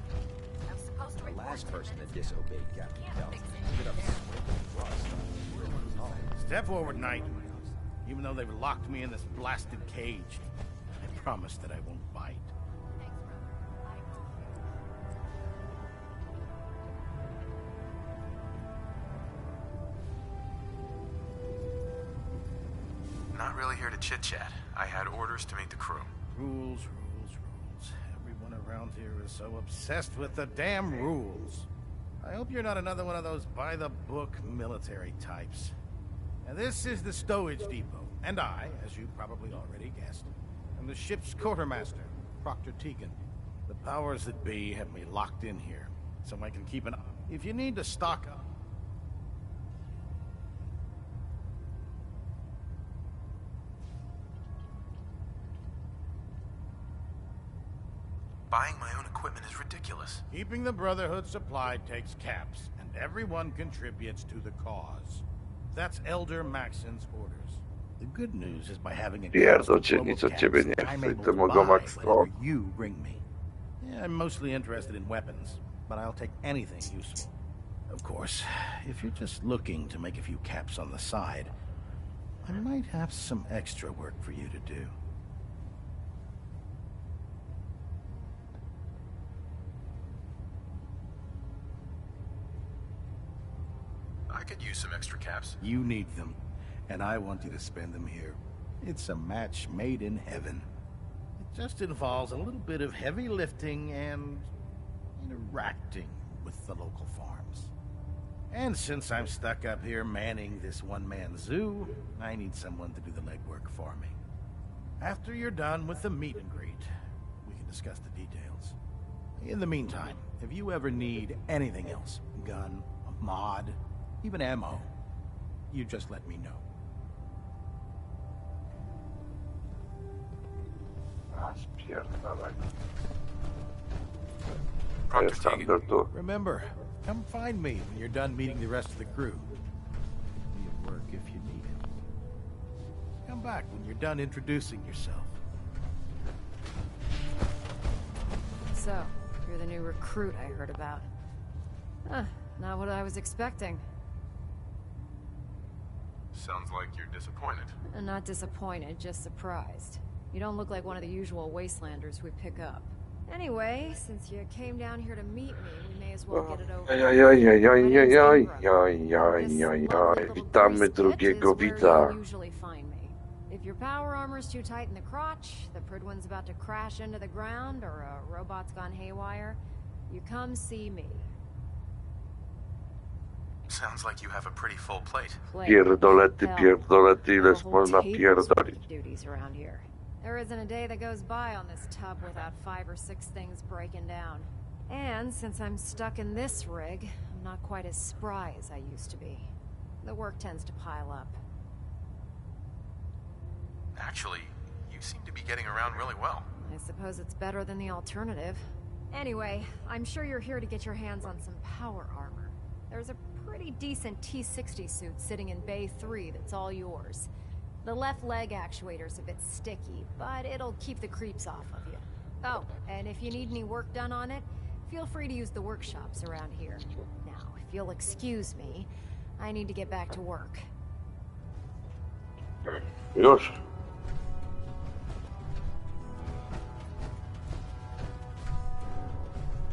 I'm supposed to The report last to person them. that disobeyed Captain Delta ended up Step forward, Knight. Even though they've locked me in this blasted cage, I promise that I won't bite. Not really here to chit-chat. I had orders to meet the crew. Rules, rules, rules. Everyone around here is so obsessed with the damn rules. I hope you're not another one of those by-the-book military types. Now, this is the stowage depot, and I, as you probably already guessed, am the ship's quartermaster, Proctor Tegan. The powers that be have me locked in here. so I can keep an eye. If you need to stock up. Buying my own equipment is ridiculous. Keeping the Brotherhood supplied takes caps, and everyone contributes to the cause. That's Elder Maxon's orders. The good news is by having a Pierdolcie, nic od ciebie nie chcę, to mogą Max. you bring me. Yeah, I'm mostly interested in weapons, but I'll take anything useful. Of course, if you're just looking to make a few caps on the side, I might have some extra work for you to do. I could use some extra caps. You need them, and I want you to spend them here. It's a match made in heaven. It just involves a little bit of heavy lifting and interacting with the local farms. And since I'm stuck up here manning this one-man zoo, I need someone to do the legwork for me. After you're done with the meet and greet, we can discuss the details. In the meantime, if you ever need anything else, gun, a mod, even ammo, you just let me know. Remember, come find me when you're done meeting the rest of the crew. Be at work if you need it. Come back when you're done introducing yourself. So, you're the new recruit I heard about. Not what I was expecting. Sounds like you're disappointed. Not disappointed, just surprised. You don't look like one of the usual wastelanders we pick up. Anyway, since you came down here to meet me, we may as well get it over. Witamy drugiego widza. Usually find me. If your power armor's too tight in the crotch, the Pridwin's about to crash into the ground, or a robot's gone haywire, you come see me. Sounds like you have a pretty full plate. Pierdolety, ileż można pierdolić. Duties around here. There isn't a day that goes by on this tub without 5 or 6 things breaking down. And since I'm stuck in this rig, I'm not quite as spry as I used to be. The work tends to pile up. Actually, you seem to be getting around really well. I suppose it's better than the alternative. Anyway, I'm sure you're here to get your hands on some power armor. There's a pretty decent T-60 suit sitting in Bay 3 that's all yours. The left leg actuator's a bit sticky, but it'll keep the creeps off of you. Oh, and if you need any work done on it, feel free to use the workshops around here. Now, if you'll excuse me, I need to get back to work. Już.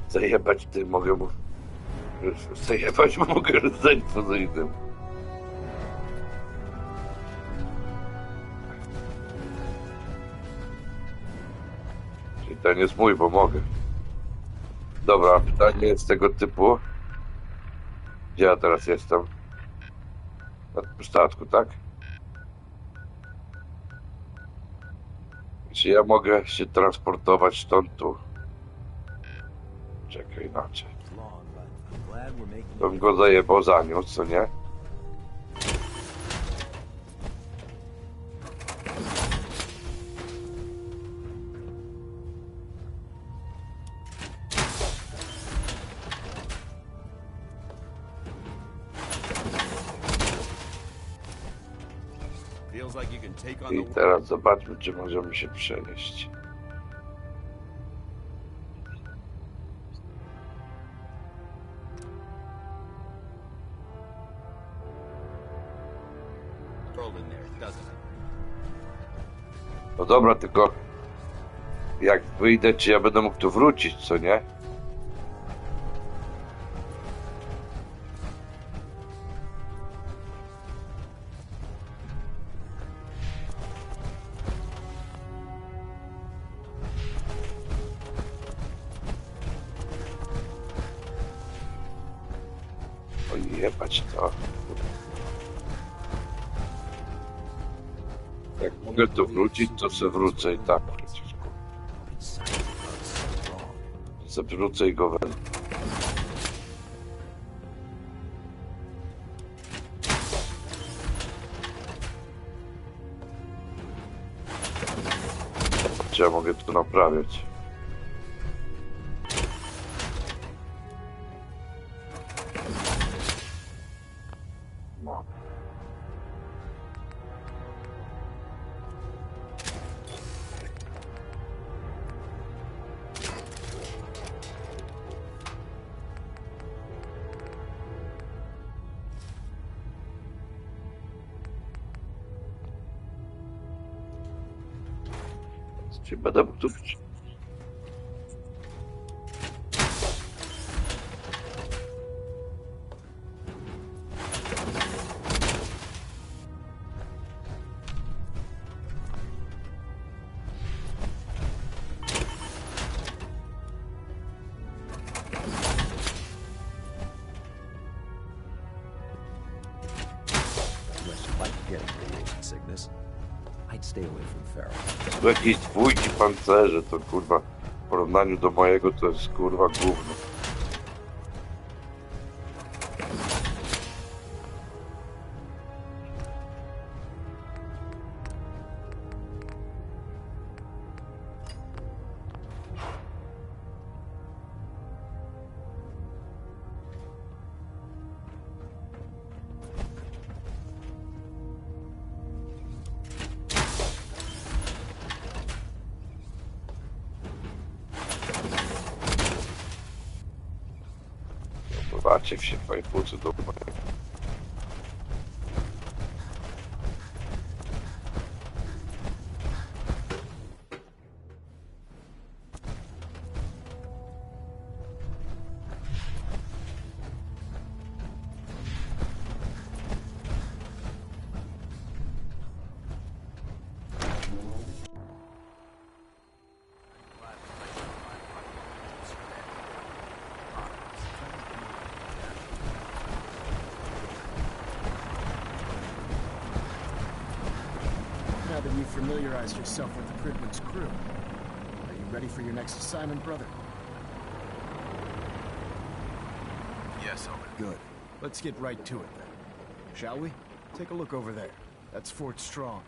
Zajebać ty mogę mu... Zajebać mu mogę rdzeń pozyjnym. Czyli ten jest mój, bo mogę. Dobra, pytanie jest tego typu. Gdzie ja teraz jestem? Na statku, tak? Czy ja mogę się transportować stąd tu? Czekaj, inaczej. To bym go zajebał za nią, co nie? I teraz zobaczmy, czy możemy się przenieść. No dobra, tylko jak wyjdę, czy ja będę mógł tu wrócić, co nie? O jebać to. Jak mogę tu wrócić, to se wrócę i tak przecież. Se wrócę i go wezmę. ja mogę tu naprawiać. No. Czy będę tu... Unless you like getting radiation sickness, I'd stay away from feral. Tu jakieś dwójki pancerze, to kurwa w porównaniu do mojego to jest kurwa gówno. Zobaczcie się fajfucy do mojego. Now that you've familiarized yourself with the Cridman's crew, are you ready for your next assignment, brother? Yes, Owen. Good. Let's get right to it then. Shall we? Take a look over there. That's Fort Strong.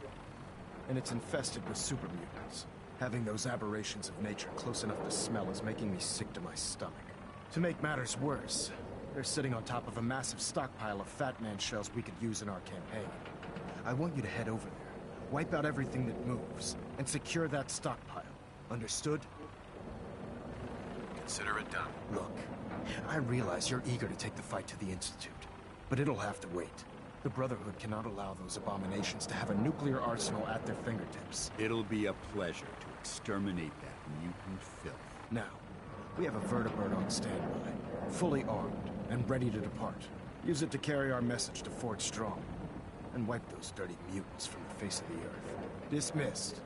And it's infested with super mutants. Having those aberrations of nature close enough to smell is making me sick to my stomach. To make matters worse, they're sitting on top of a massive stockpile of Fat Man shells we could use in our campaign. I want you to head over there, wipe out everything that moves, and secure that stockpile. Understood? Consider it done. Look, I realize you're eager to take the fight to the Institute, but it'll have to wait. The Brotherhood cannot allow those abominations to have a nuclear arsenal at their fingertips. It'll be a pleasure to exterminate that mutant filth. Now, we have a vertibird on standby, fully armed and ready to depart. Use it to carry our message to Fort Strong, and wipe those dirty mutants from the face of the earth. Dismissed.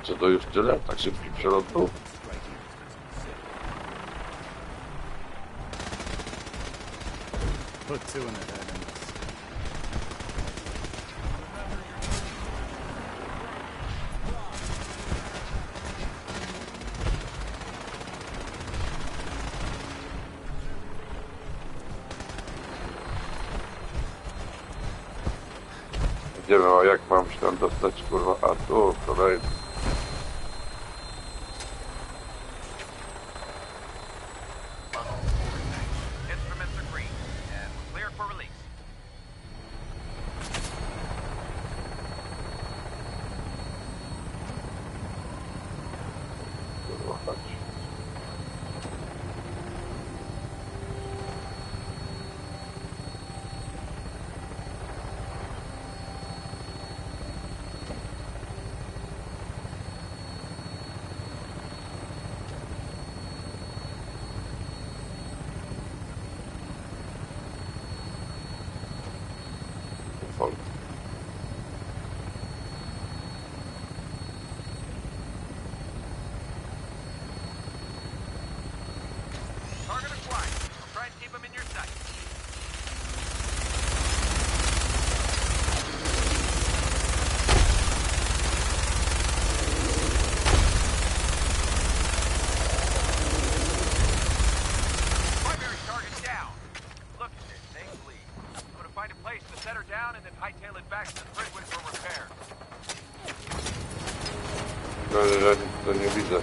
Co to już tyle? Tak szybki przelotów? Put two in the head and Nie wiem, a jak mam się tam dostać, kurwa, a tu kolejny. Instruments are green and cleared for release. Kurwa, chodź. Default. down and then hightail it back to the Bridgewood for repair. To nie widzę.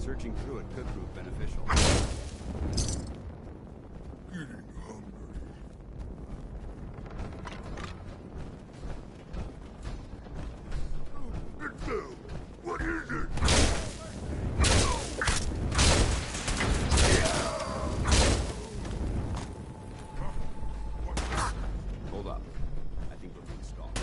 Searching through it could prove beneficial. Getting hungry. What is it? Hold up. I think we're being stalked.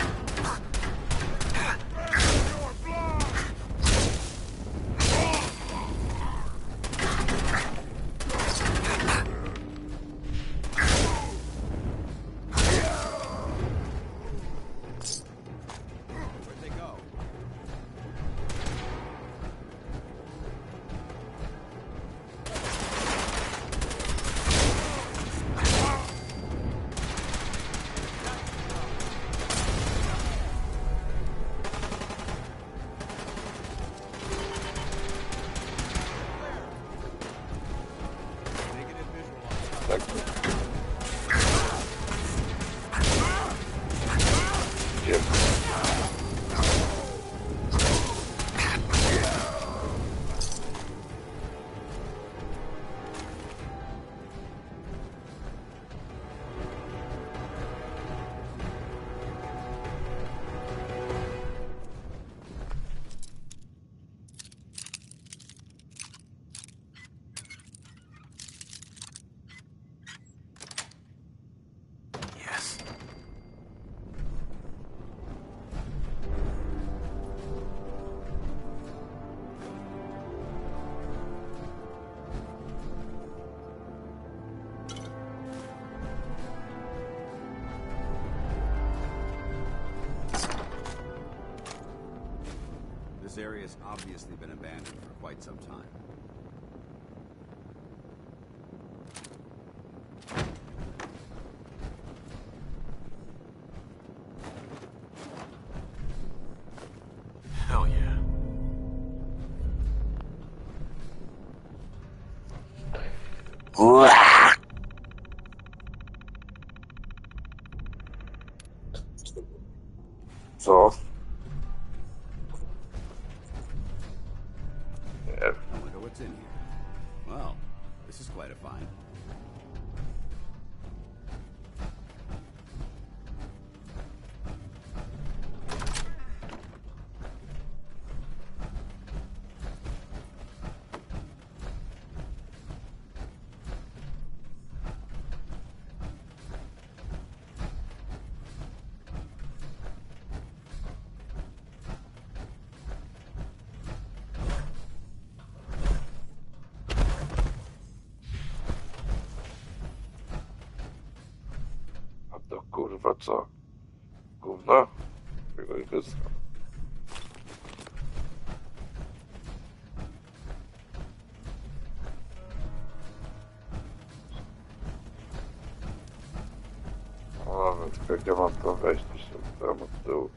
This area has obviously been abandoned for quite some time. Hell yeah. Co? Sound like a quite a find. A to kurwa co? Gówno? Tego nie wyznam. O, więc jak ja mam to wejść, to się tam od tyłu.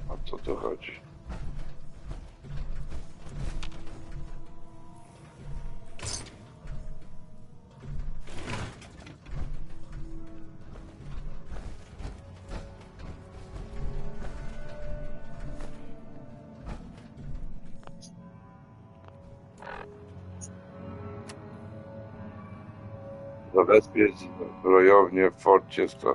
O co tu chodzi? Zabezpiecz zbrojownię w forcie Stan.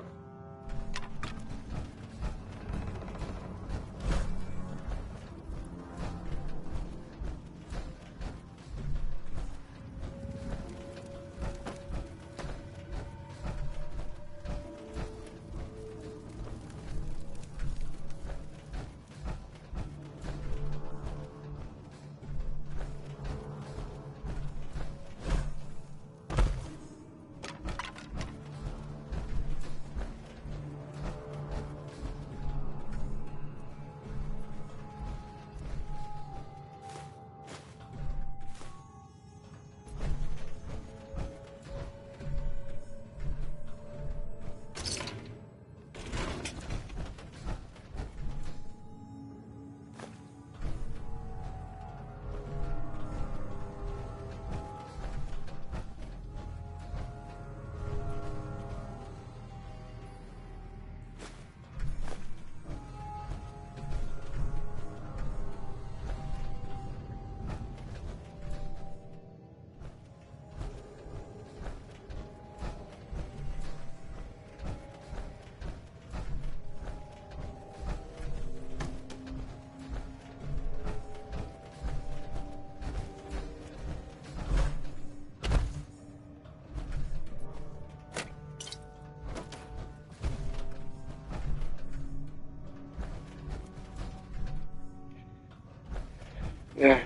Nie.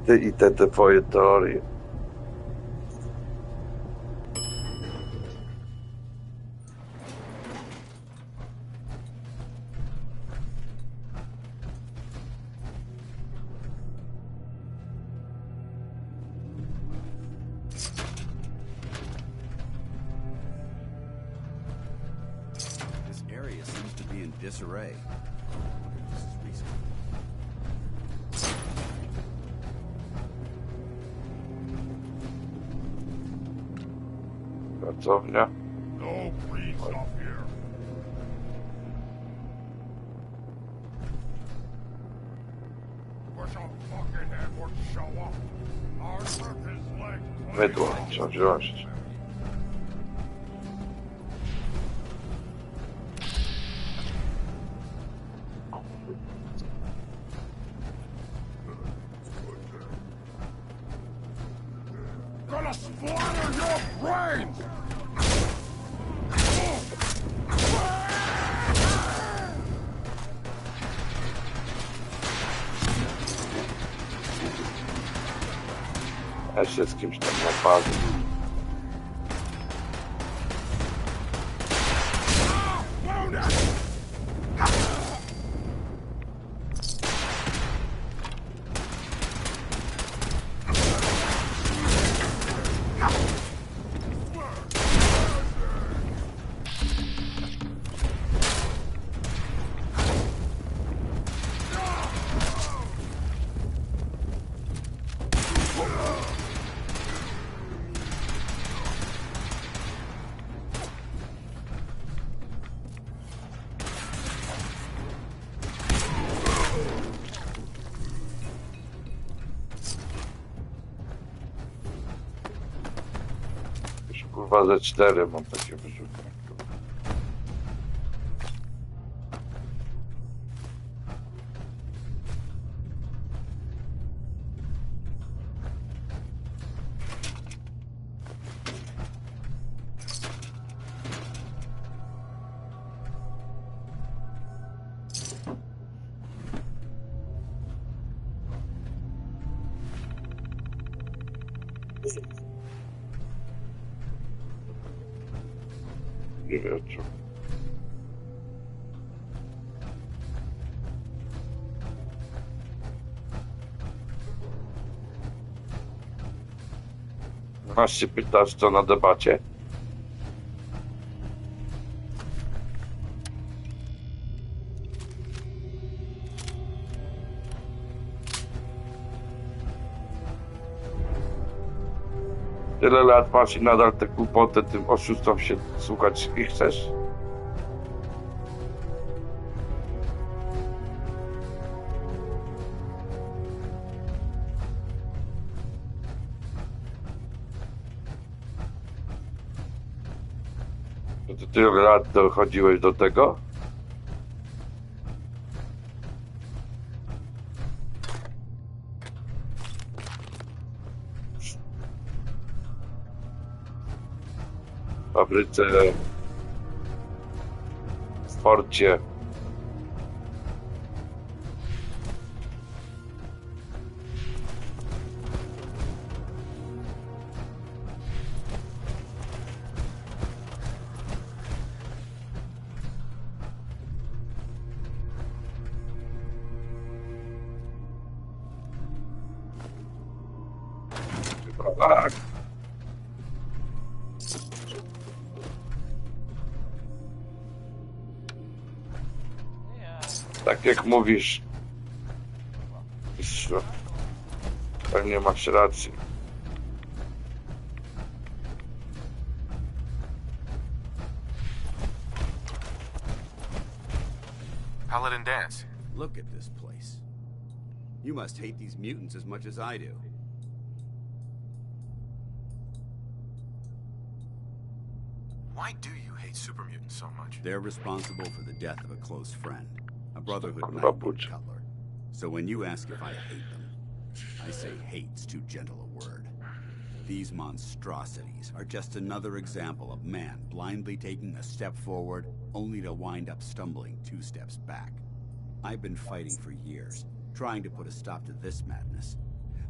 Ty i te twoje teorie. This area seems to be in disarray. I wonder if this is recent. Pracownia. No green stuff here. Wish a fucking head would show up. I'll rip his legs. Mydło trzeba wziąć. gonna splatter your brains! Ja się z kimś tam napadł. Kurwa ze 4 mam takie wyrzuty. Nie wiem. 12 pytasz co na debacie? Tyle lat masz i nadal te głupoty tym oszustom się słuchać i chcesz? To tyle lat dochodziłeś do tego? W fabryce, w porcie. Tak. Tak jak mówisz, pewnie masz rację. Paladin Dance. Look at this place. You must hate these mutants as much as I do. Why do you hate super mutants so much? They're responsible for the death of a close friend, a Brotherhood knight named Cutler. So when you ask if I hate them, I say hate's too gentle a word. These monstrosities are just another example of man blindly taking a step forward, only to wind up stumbling 2 steps back. I've been fighting for years, trying to put a stop to this madness.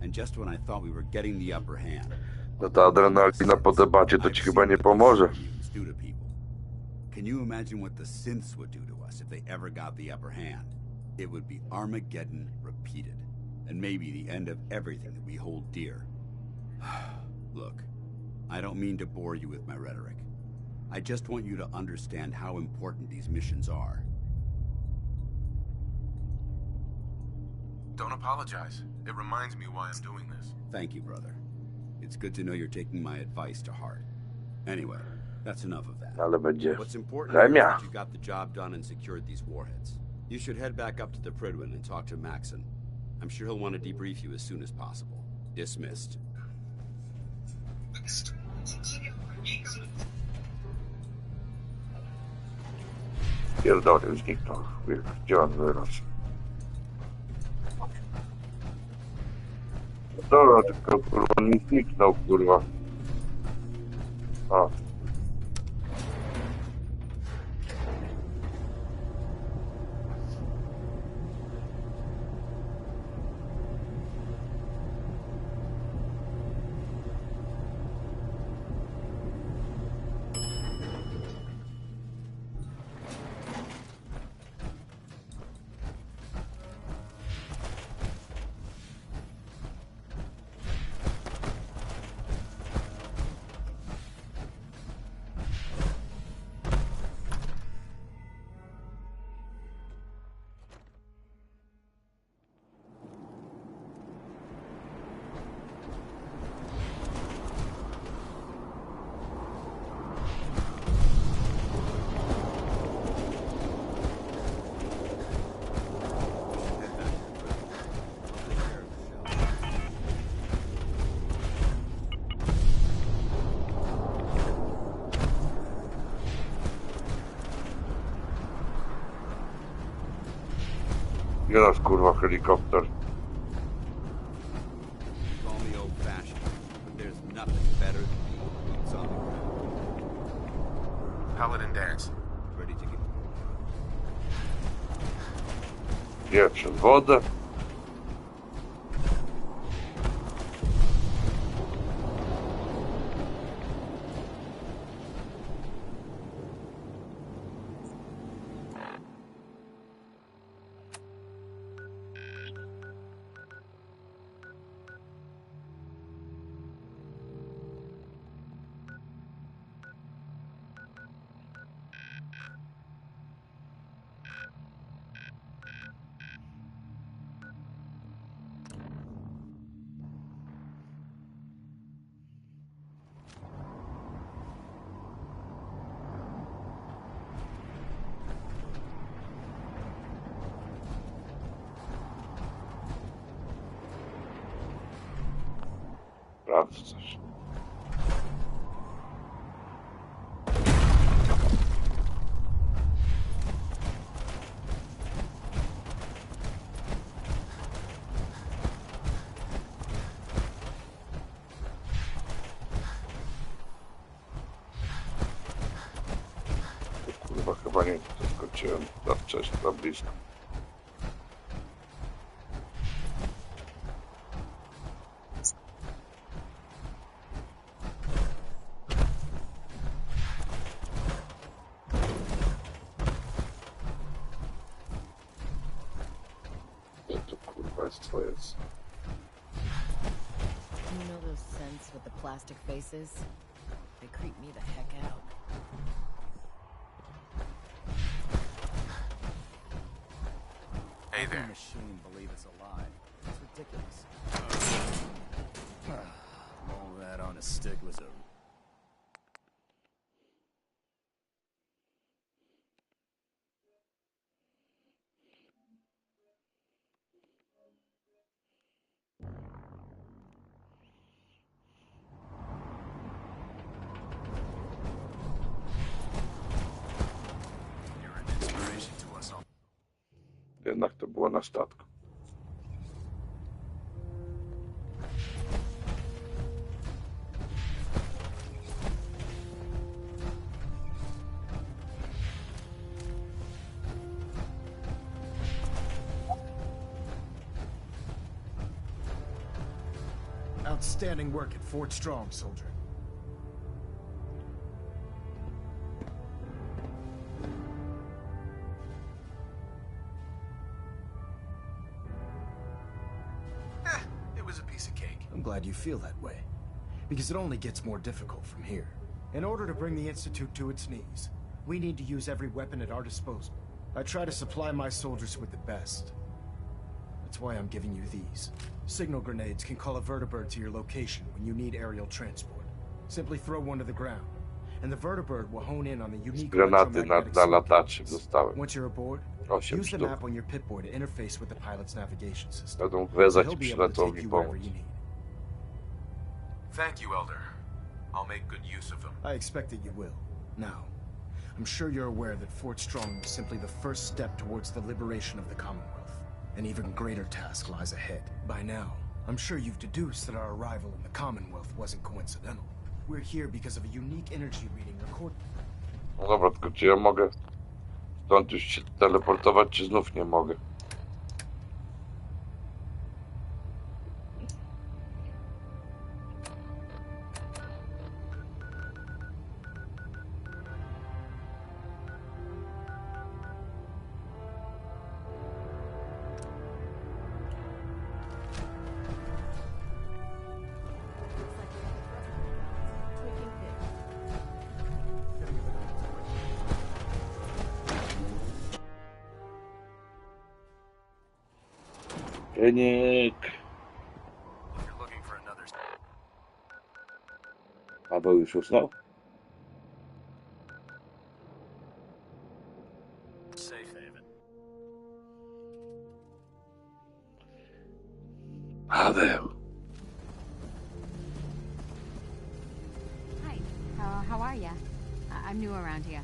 And just when I thought we were getting the upper hand, No ta adrenalina po debacie to ci chyba nie pomoże. do to people. Can you imagine what the synths would do to us if they ever got the upper hand? It would be Armageddon repeated, and maybe the end of everything that we hold dear. Look, I don't mean to bore you with my rhetoric. I just want you to understand how important these missions are. Don't apologize. It reminds me why I'm doing this. Thank you, brother. It's good to know you're taking my advice to heart. Anyway, that's enough of that. Ale będzie What's important here is premia. that you got the job done and secured these warheads. You should head back up to the Prydwen and talk to Maxon. I'm sure he'll want to debrief you as soon as possible. Dismissed. Pierdolę, zniknął. Gdzie on wyrósł? Dobra, tylko kurwa nie zniknął, kurwa. A. Gdzie nasz kurwa helikopter? Call me old-fashioned, but there's nothing better than being boots on the ground. Paladin dance. Ready to get... Gdzie? Przez wodę? Sprawdź coś. Kurwa, chyba nie zaskoczyłem za wcześnie, za blisko. You know those scents with the plastic faces? They creep me the heck out. Hey there. The machine believe it's alive. It's ridiculous. All that on a stick was a... Jednak to było na statku. Outstanding work at Fort Strong, soldier. It was a piece of cake. I'm glad you feel that way, because it only gets more difficult from here. In order to bring the Institute to its knees, we need to use every weapon at our disposal. I try to supply my soldiers with the best. That's why I'm giving you these. Signal grenades can call a vertibird to your location when you need aerial transport. Simply throw one to the ground, and the vertibird will hone in on the unique Granaty na lataczy dostałem. Once you're aboard, 8 use the sztuk. map on your pipboard to interface with the pilot's navigation system. Będą So wezwać he'll i be able to przylecą take mi you pomóc. wherever you need. Thank you, Elder. I'll make good use of them. I expect that you will. Now, I'm sure you're aware that Fort Strong was simply the first step towards the liberation of the Commonwealth. An even greater task lies ahead. By now, I'm sure you've deduced that our arrival in the Commonwealth wasn't coincidental. We're here because of a unique energy reading recorded. No dobra, tylko czy ja mogę stąd już się teleportować, czy znów nie mogę? Rynik. Paweł już usnął? Paweł. Hi. How are ya? I'm new around here.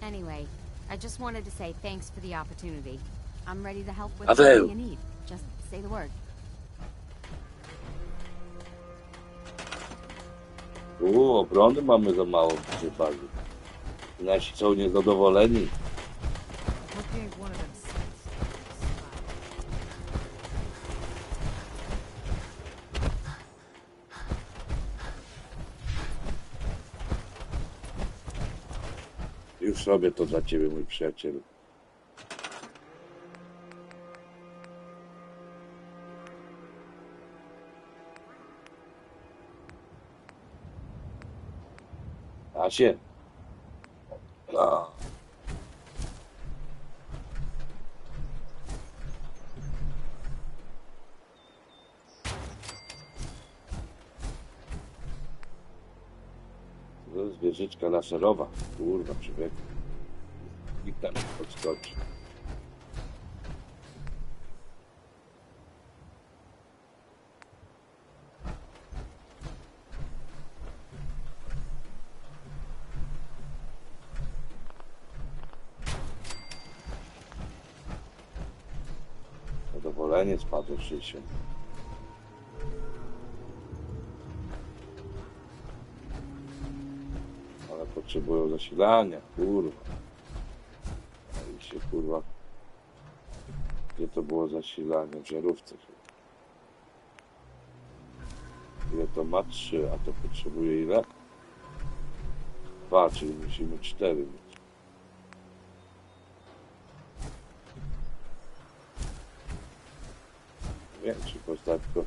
Anyway, I just wanted to say thanks for the opportunity. I'm ready to help with anything you need. Just say the word. Obrony mamy za mało w tej bazie. Nasi są niezadowoleni. Już robię to dla ciebie, mój przyjacielu. Asie. No. To jest wieżyczka laserowa. Kurwa, człowieku. Nikt tam nie podskoczy. Zadowolenie spadło 60. Ale potrzebują zasilania, kurwa. I się kurwa. Gdzie to było zasilanie? W żarówce chyba. Ile to ma? 3, a to potrzebuje ile? 2, czyli musimy 4 mieć. Większy postatko.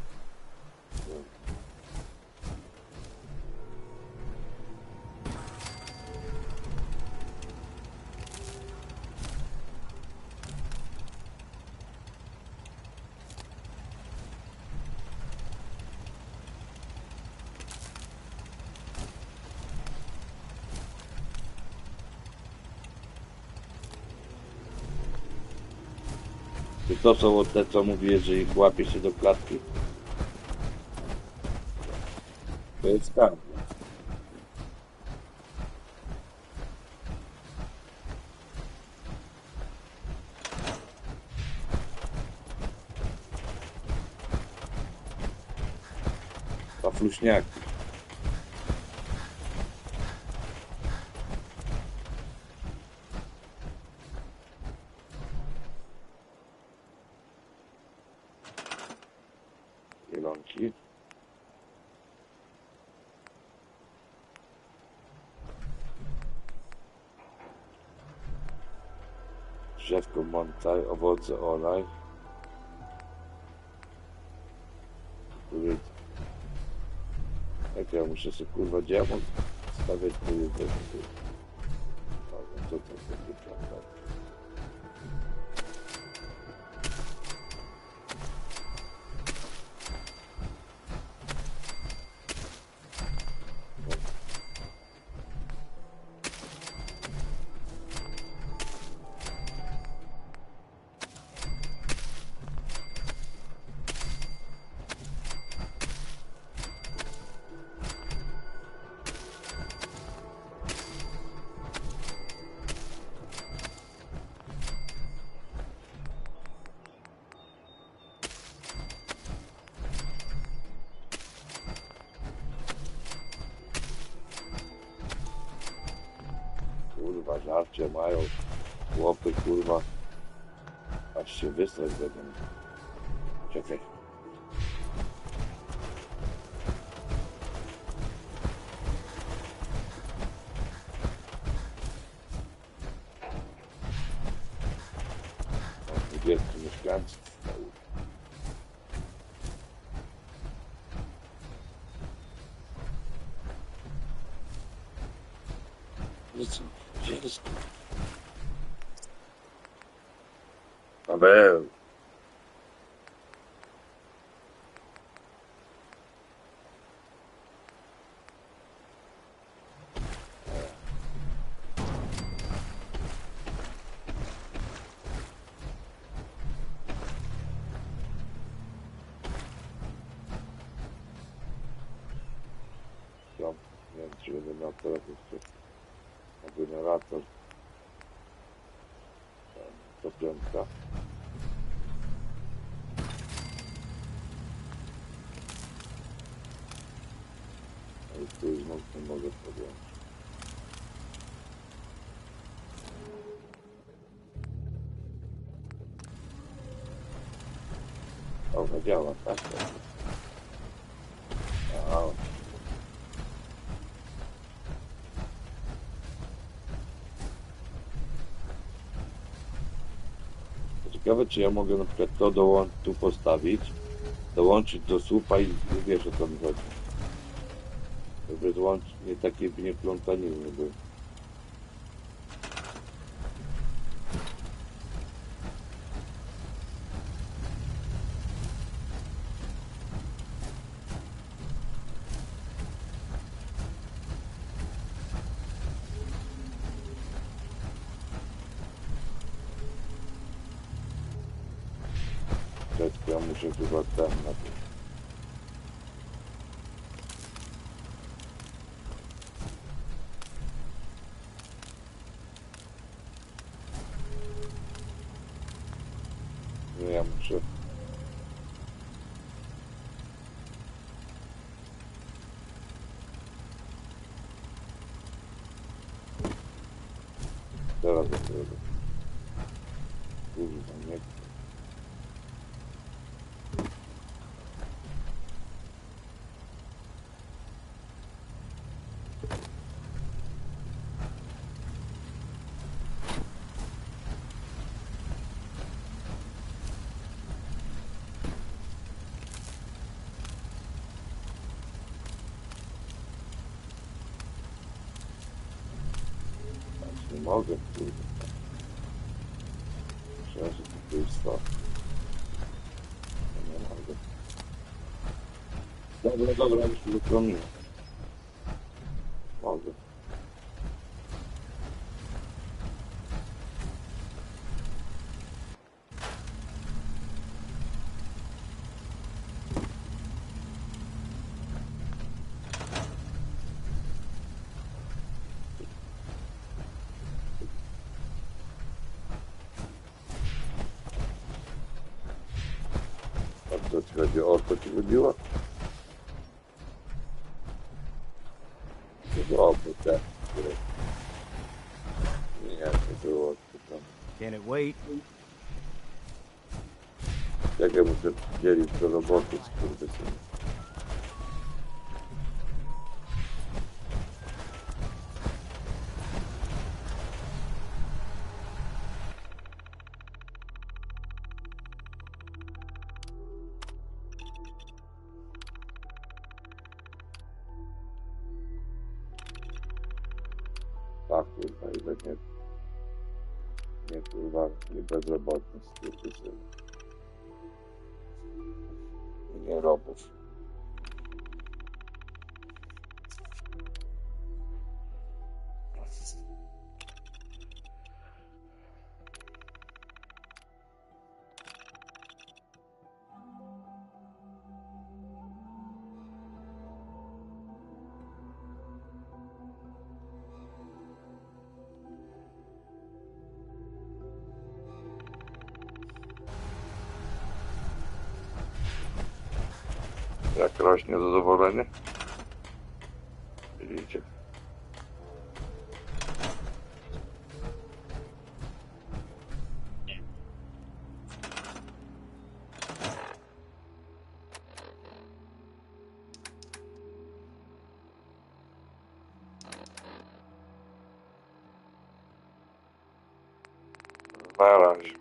Czy to są te, co mówiłeś, że ich łapie się do klatki? To jest tak. Pafluśniaki. Zielonki. Drzewko montaj, owoce olej. Jak ja muszę sobie kurwa diamont stawiać po jedzeniu. Co to będzie prawda? Tarcze mają, chłopy, kurwa. Aż się wysrać będą. Czekaj. Mam 20 mieszkańców. No co, dziecko. Paweł. Nie wiem, czy będę miał teraz jeszcze generator. To piątka. Ale tu już nie mogę podjąć. Ona działa, tak? Wow. Ciekawe, czy ja mogę na przykład to tu postawić, dołączyć do słupa i wiesz, o co mi chodzi. Żeby nie takie nieplątaniny były. Ja muszę chyba tam na to. No ja muszę. Teraz dopiero. Kurwa, nie. Nie mogę, kurwa. Myślałem, że to jest to. Nie mogę. Dobra, już się wypromiłem. Mogę. A co ci chodzi? O co ci chodziło? To było te, które... Nie, to było tam. Can it wait? Jak ja muszę dzielić do roboty z kurwysynem. Tak, kurwa, i będzie nie kurwa, nie bezrobotny skurwysyn. I nie robisz. Jak rośnie zadowolenie? Widzicie? najraže.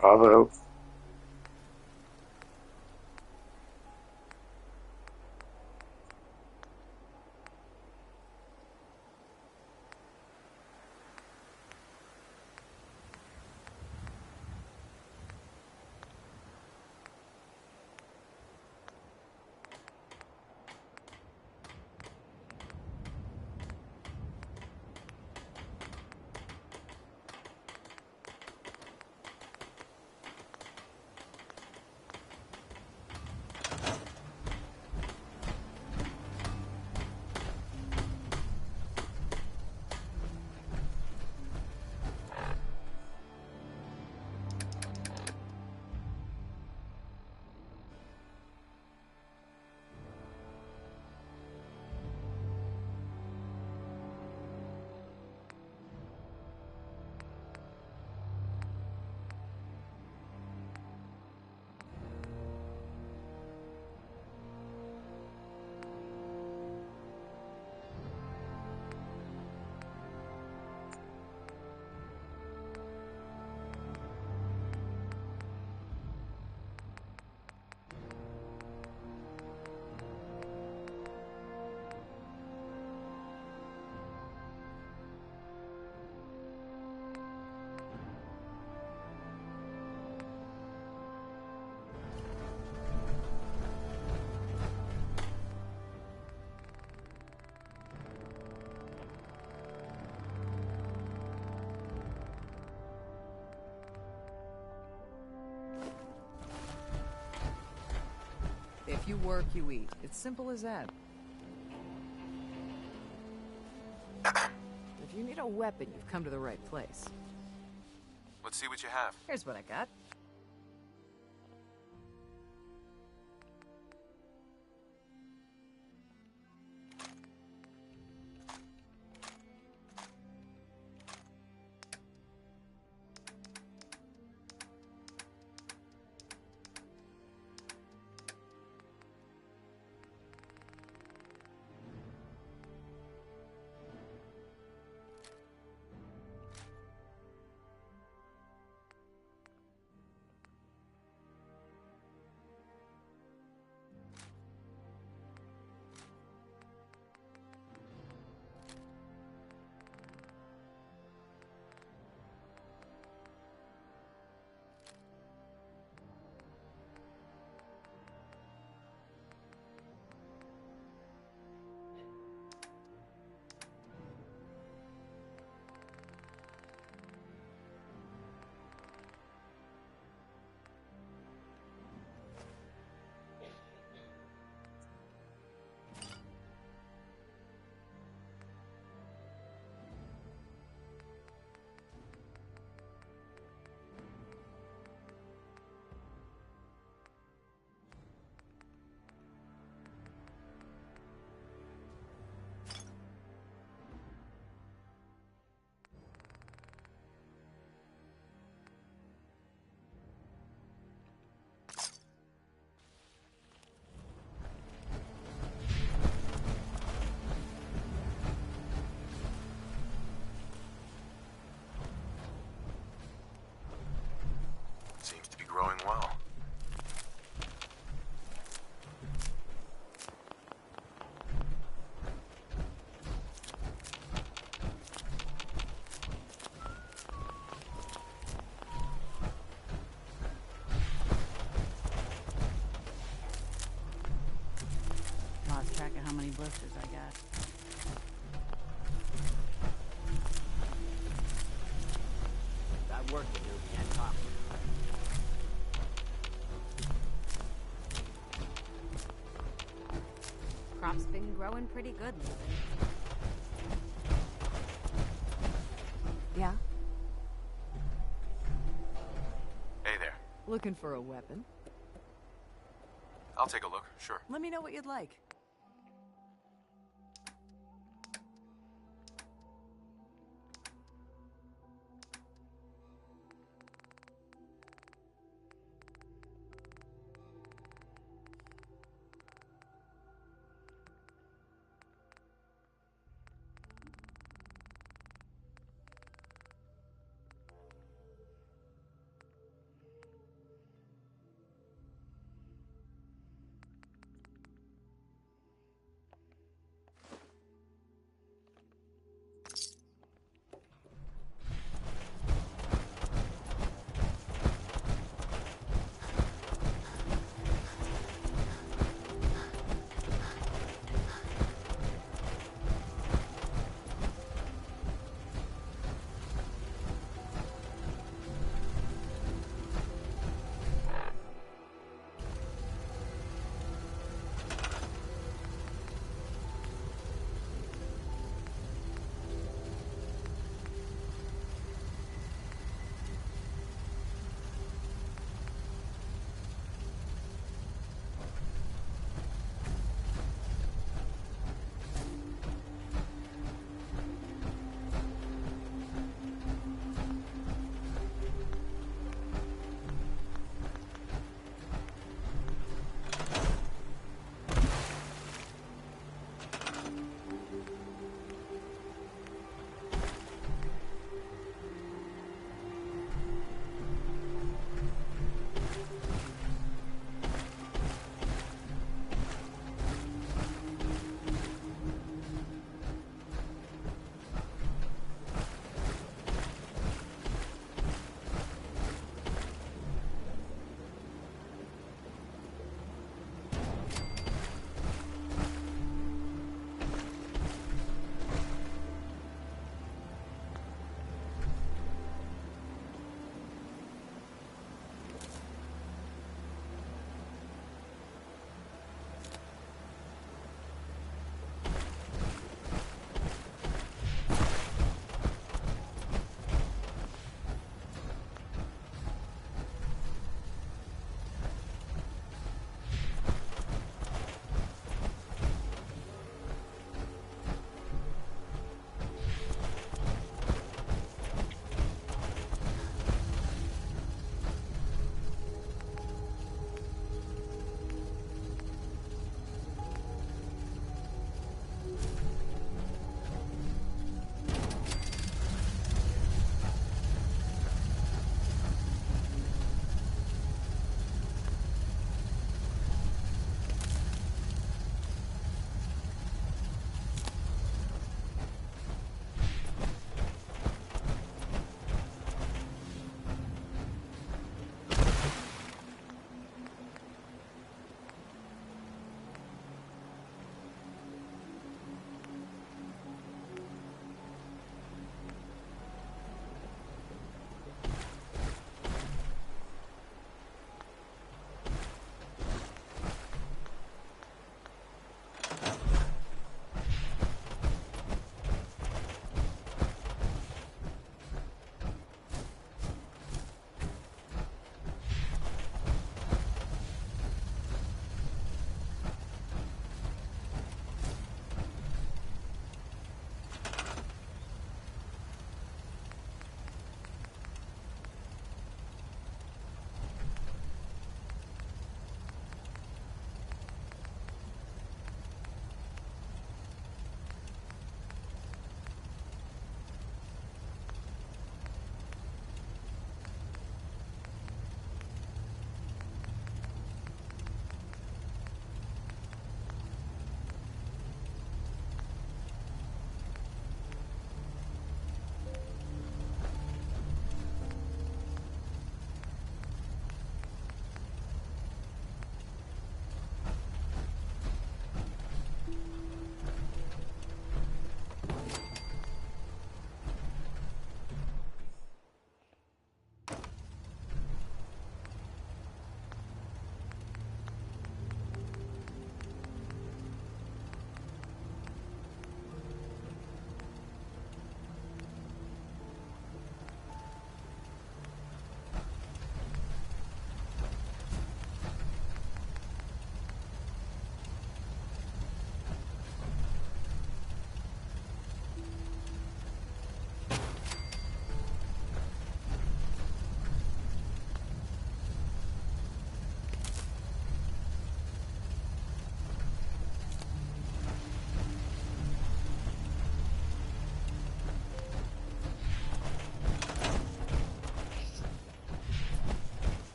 Bravo. If you work, you eat. It's simple as that. If you need a weapon, you've come to the right place. Let's see what you have. Here's what I got. track of how many blisters I got. Got work to do, can't talk. Crop's been growing pretty good lately. Yeah? Hey there. Looking for a weapon? I'll take a look, sure. Let me know what you'd like.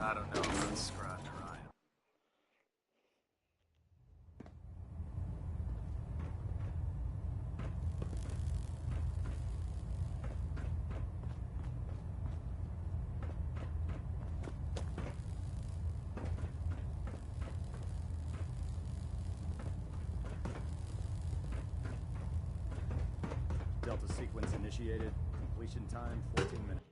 I don't know if that's scratch or iron. Delta sequence initiated. Completion time 14 minutes.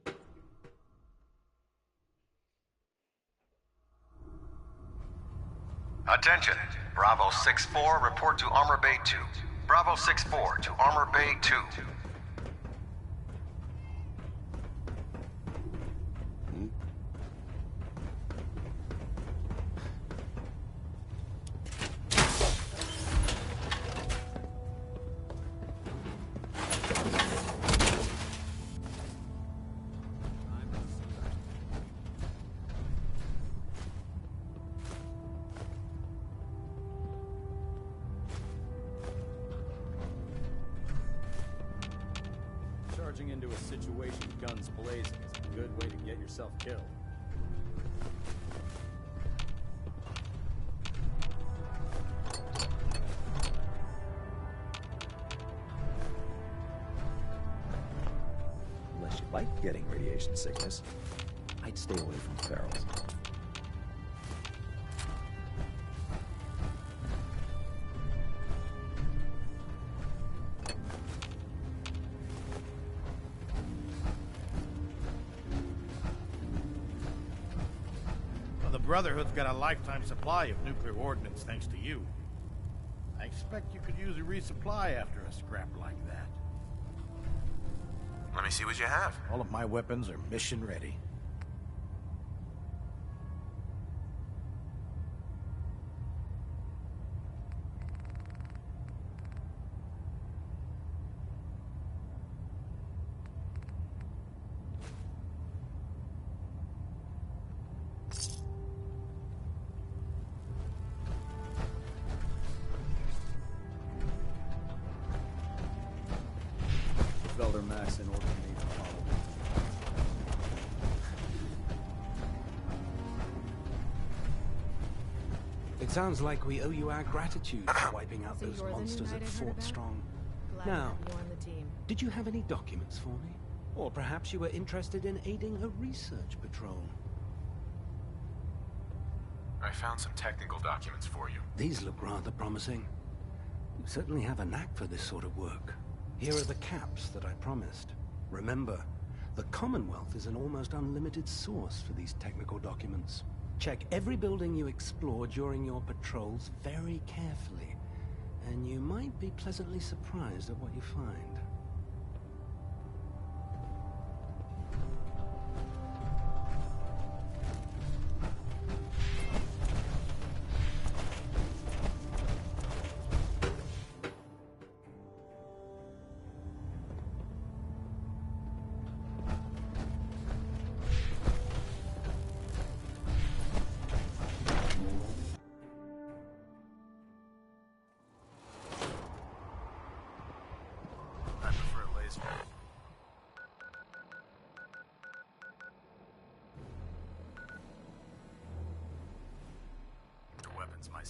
Attention! Bravo 6-4, report to Armor Bay 2. Bravo 6-4 to Armor Bay 2. Charging into a situation guns blazing is a good way to get yourself killed. Unless you like getting radiation sickness, I'd stay away from ferals. Well, the Brotherhood's got a lifetime supply of nuclear ordnance thanks to you. I expect you could use a resupply after a scrap like that. Let me see what you have. All of my weapons are mission ready. Felder Max in order for me to follow. It sounds like we owe you our gratitude for wiping out So those you're the new monsters knight at I heard Fort about? Strong. Glad to Now, have you on the team. did you have any documents for me? Or perhaps you were interested in aiding a research patrol? I found some technical documents for you. These look rather promising. You certainly have a knack for this sort of work. Here are the caps that I promised. Remember, the Commonwealth is an almost unlimited source for these technical documents. Check every building you explore during your patrols very carefully, and you might be pleasantly surprised at what you find. I prefer laser. The weapons my...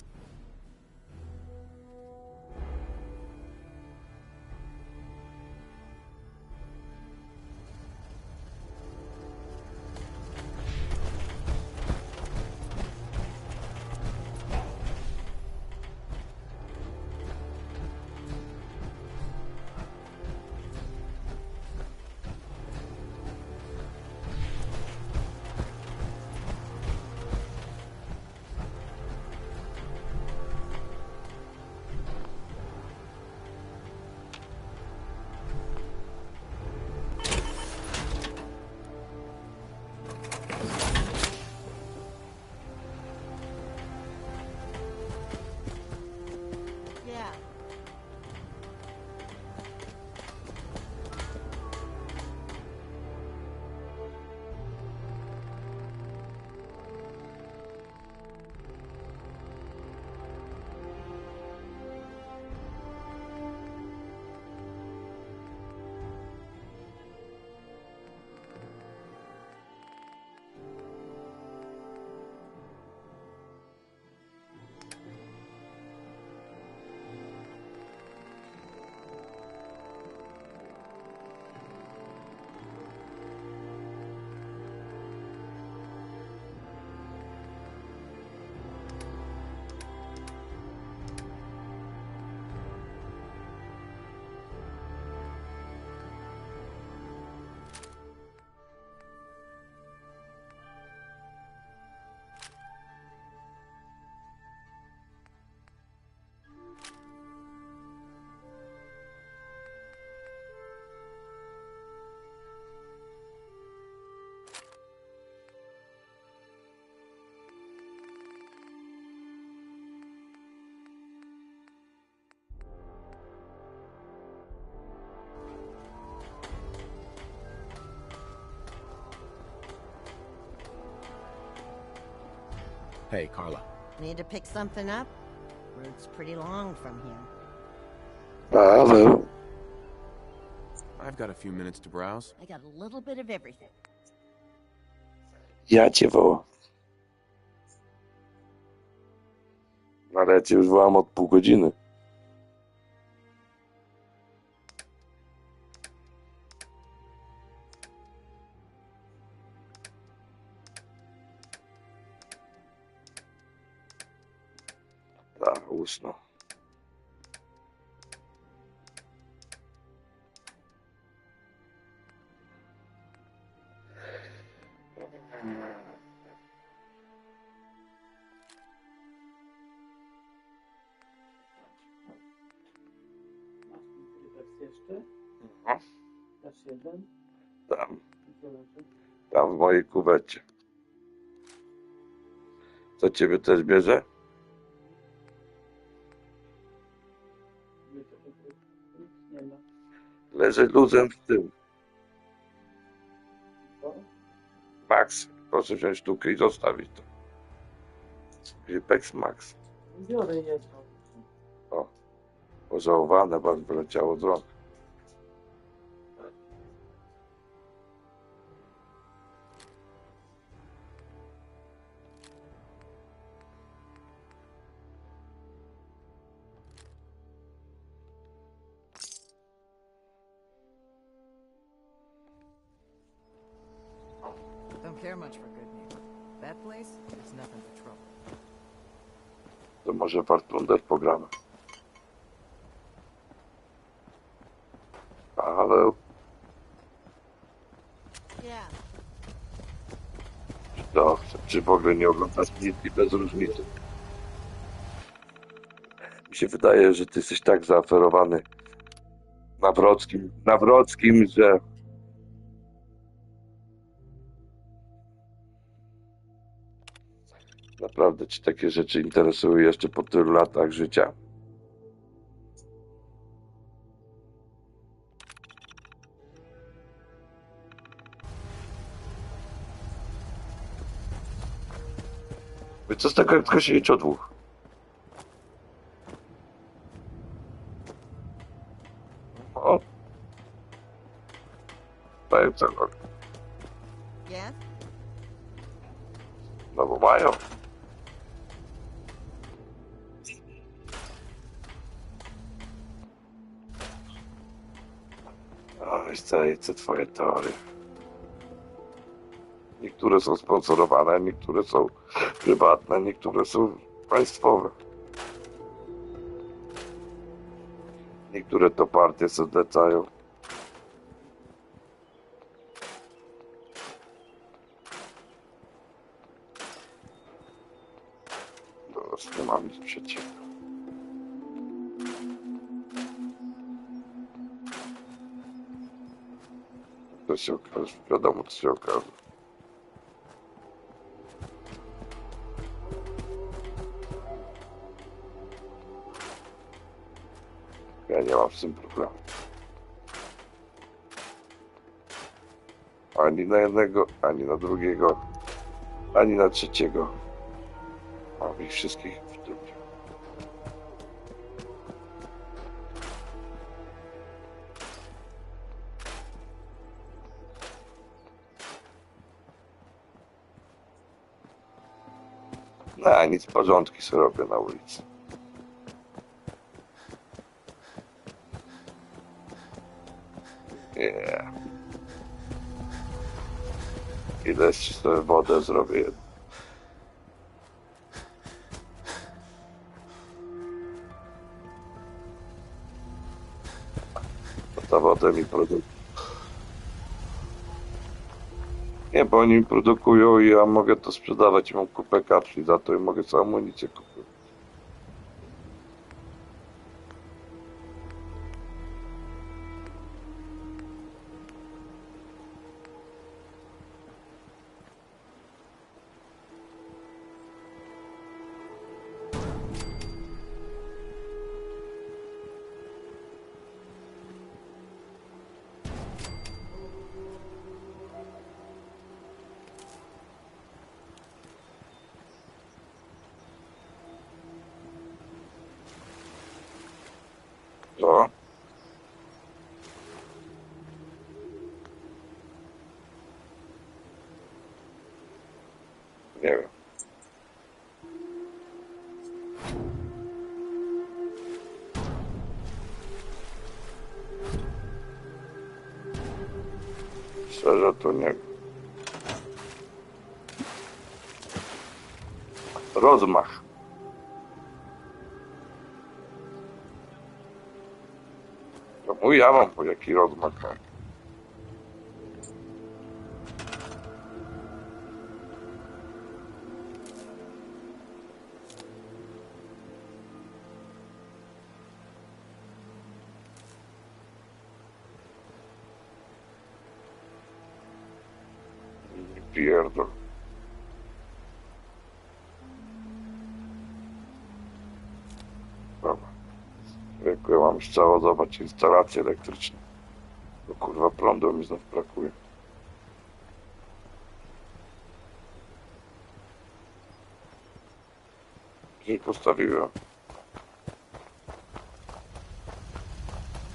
Hey, Carla. Need to pick something up? Route's pretty long from here. Paweł. I've got a few minutes to browse. I got a little bit of everything. Ja cię wołam. Ale ja cię już wołam od pół godziny. Tak, usnął. Jeszcze? Mhm. Dasz jeden? Tam. Gdzie leży? Tam w mojej kuwecie. Co ciebie też bierze? Nic nie ma. Leży luzem w tył. Co? Max, proszę wziąć sztukę i zostawić to. Gripex Max. Biorę jedną. O, pożałowane, bo wyleciało z rąk. Don't care much for good news. That place is nothing but trouble. To może Fartunder pogramy. Paweł. Yeah. Dobrze, czy w ogóle nie oglądasz nitki bez różnicy? Mi się wydaje, że ty jesteś tak zaaferowany Nawrockim, że naprawdę ci takie rzeczy interesują jeszcze po tylu latach życia? Więc co z tego, jak tylko się liczy o dwóch? O! Daję co? Yeah? No bo mają. Oj, co twoje teorie. Niektóre są sponsorowane, niektóre są prywatne, niektóre są państwowe. Niektóre to partie sobie zlecają. Teraz nie mam nic przeciwko. To się okaże, wiadomo co się okaże. Ja nie mam z tym problemu. Ani na jednego, ani na drugiego, ani na trzeciego. Mam ich wszystkich w dupie. No, nic, porządki sobie robię na ulicy. Yeah. Idę sobie wodę zrobię. Ta woda mi produkuje. Nie, bo oni mi produkują i ja mogę to sprzedawać. Mam kupę kapsli za to i mogę sobie amunicję kupić. Co? Nie wiem. Szczerze to nie wiem. Rozmach. To mój ja mam, bo jaki rozmach mam. Pierdol. Dobra. Jak ja mam załadować instalację elektryczną. Bo kurwa prądu mi znów brakuje. Gdzieś postawiłem.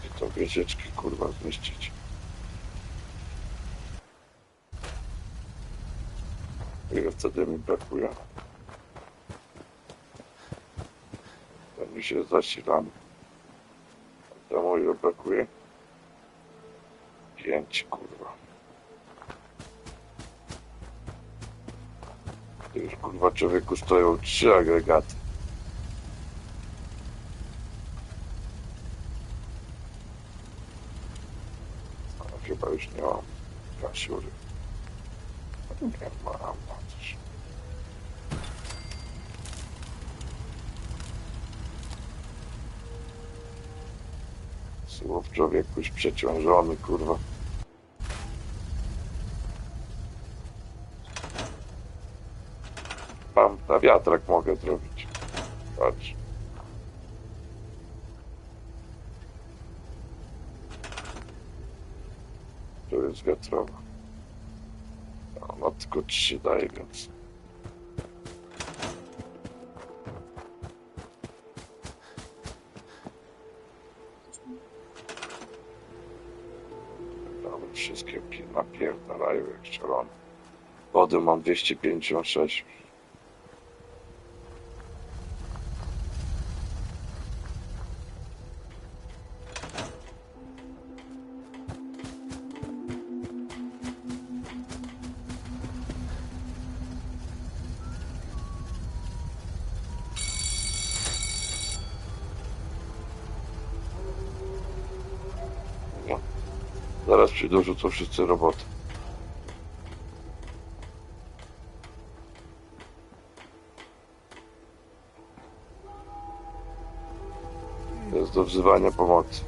I to wieżyczki kurwa zmieścić. Ile wtedy mi brakuje? To mi się zasilam. Temu ile brakuje? 5 kurwa. To już kurwa człowieku stoją 3 agregaty. Ale chyba już nie mam kasiury. Nie mam coś. Słów człowieku już przeciążony kurwa. Mam na wiatrak mogę zrobić. Patrz. To jest wiatrowa. Ona tylko 3 daje, więc... Dobra, wszystkie napierdalają jak szalone. Wody mam 256. Zaraz przyjdą, rzucą wszyscy roboty. To jest do wzywania pomocy.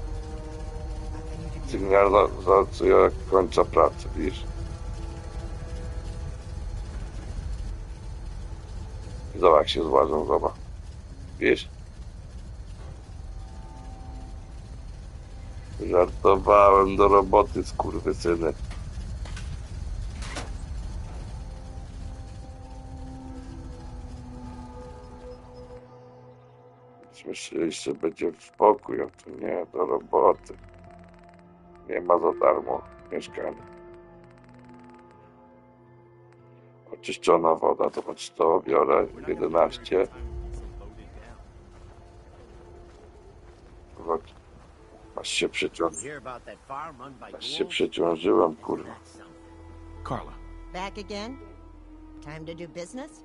Sygnał za co ja kończę pracę, widzisz? Zobacz jak się złażą, zobacz. Widzisz? Żartowałem, do roboty, skurwysyny. Myśleliście, że będzie w spokój, a to nie, do roboty. Nie ma za darmo mieszkania. Oczyszczona woda, to choć to biorę 11. Aż się przeciążyłem, kurwa. Carla. Back again? Time to do business?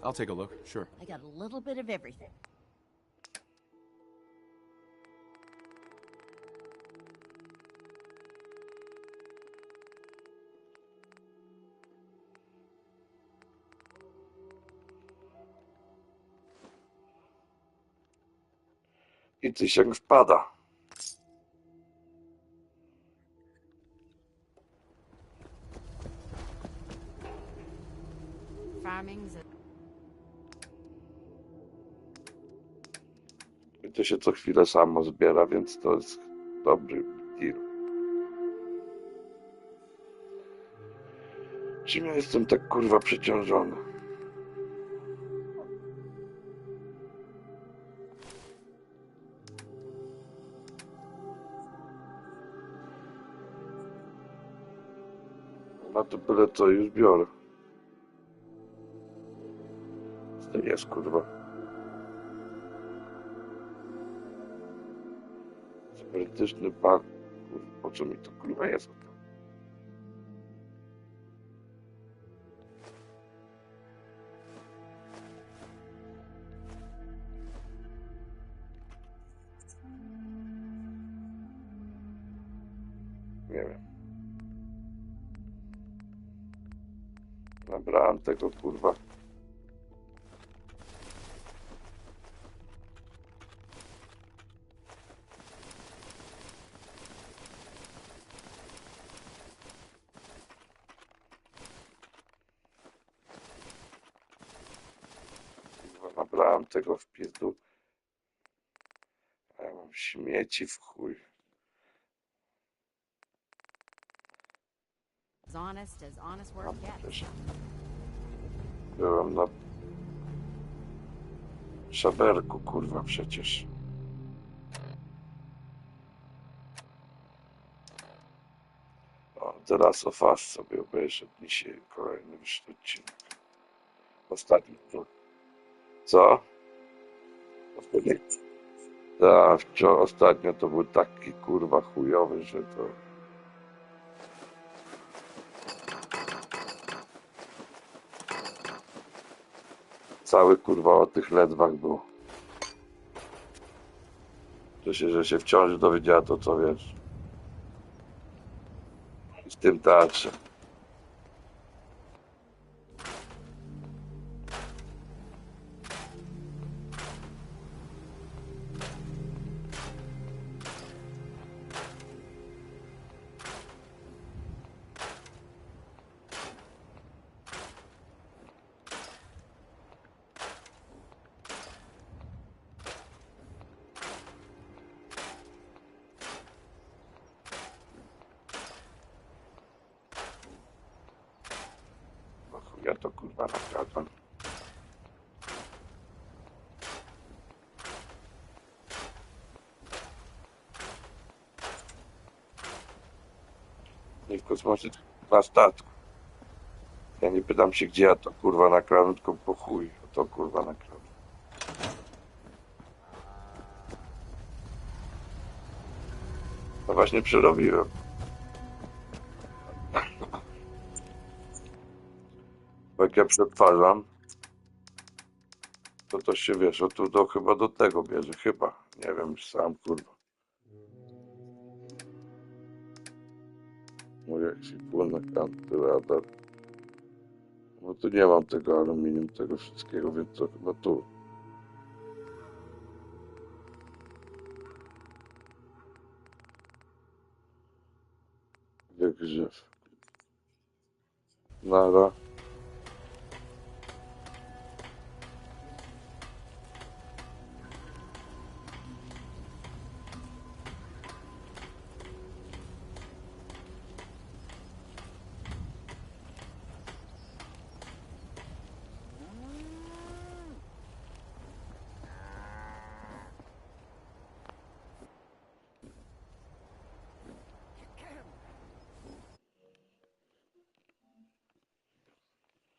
I'll take a look, sure. I got a little bit of everything. I ty się wpada. I to się co chwilę samo zbiera, więc to jest dobry deal. Czym ja jestem tak kurwa przeciążony? Na to byle co już biorę. Co to jest, kurwa? Spirytyczny pak. Kurwa, po co mi to kurwa jest? Nie wiem. Nabrałem tego, kurwa. Kurwa, nabrałem tego w pizdu. A ja mam śmieci w chuj. As honest work gets. Byłem na szaberku, kurwa, przecież. O, teraz o Us sobie obejrzę dzisiaj kolejny odcinek. Ostatni. Co? Tak, ostatnio to był taki kurwa chujowy, że to... Cały kurwa o tych ledwach był. Że się wciąż dowiedziała to, co wiesz. I w tym teatrze. Ja to kurwa naprawdę. I w kosmosie na statku. Ja nie pytam się, gdzie ja to kurwa nakradłem, tylko po chuj. To kurwa nakradłem. No właśnie przerobiłem. Bo jak ja przetwarzam, to się wiesz, o tu to chyba do tego bierze, chyba. Nie wiem, sam kurwa. Mój ekwipunek, antyradar. No tu nie mam tego aluminium, tego wszystkiego, więc to chyba tu. Wygrzew. Nara.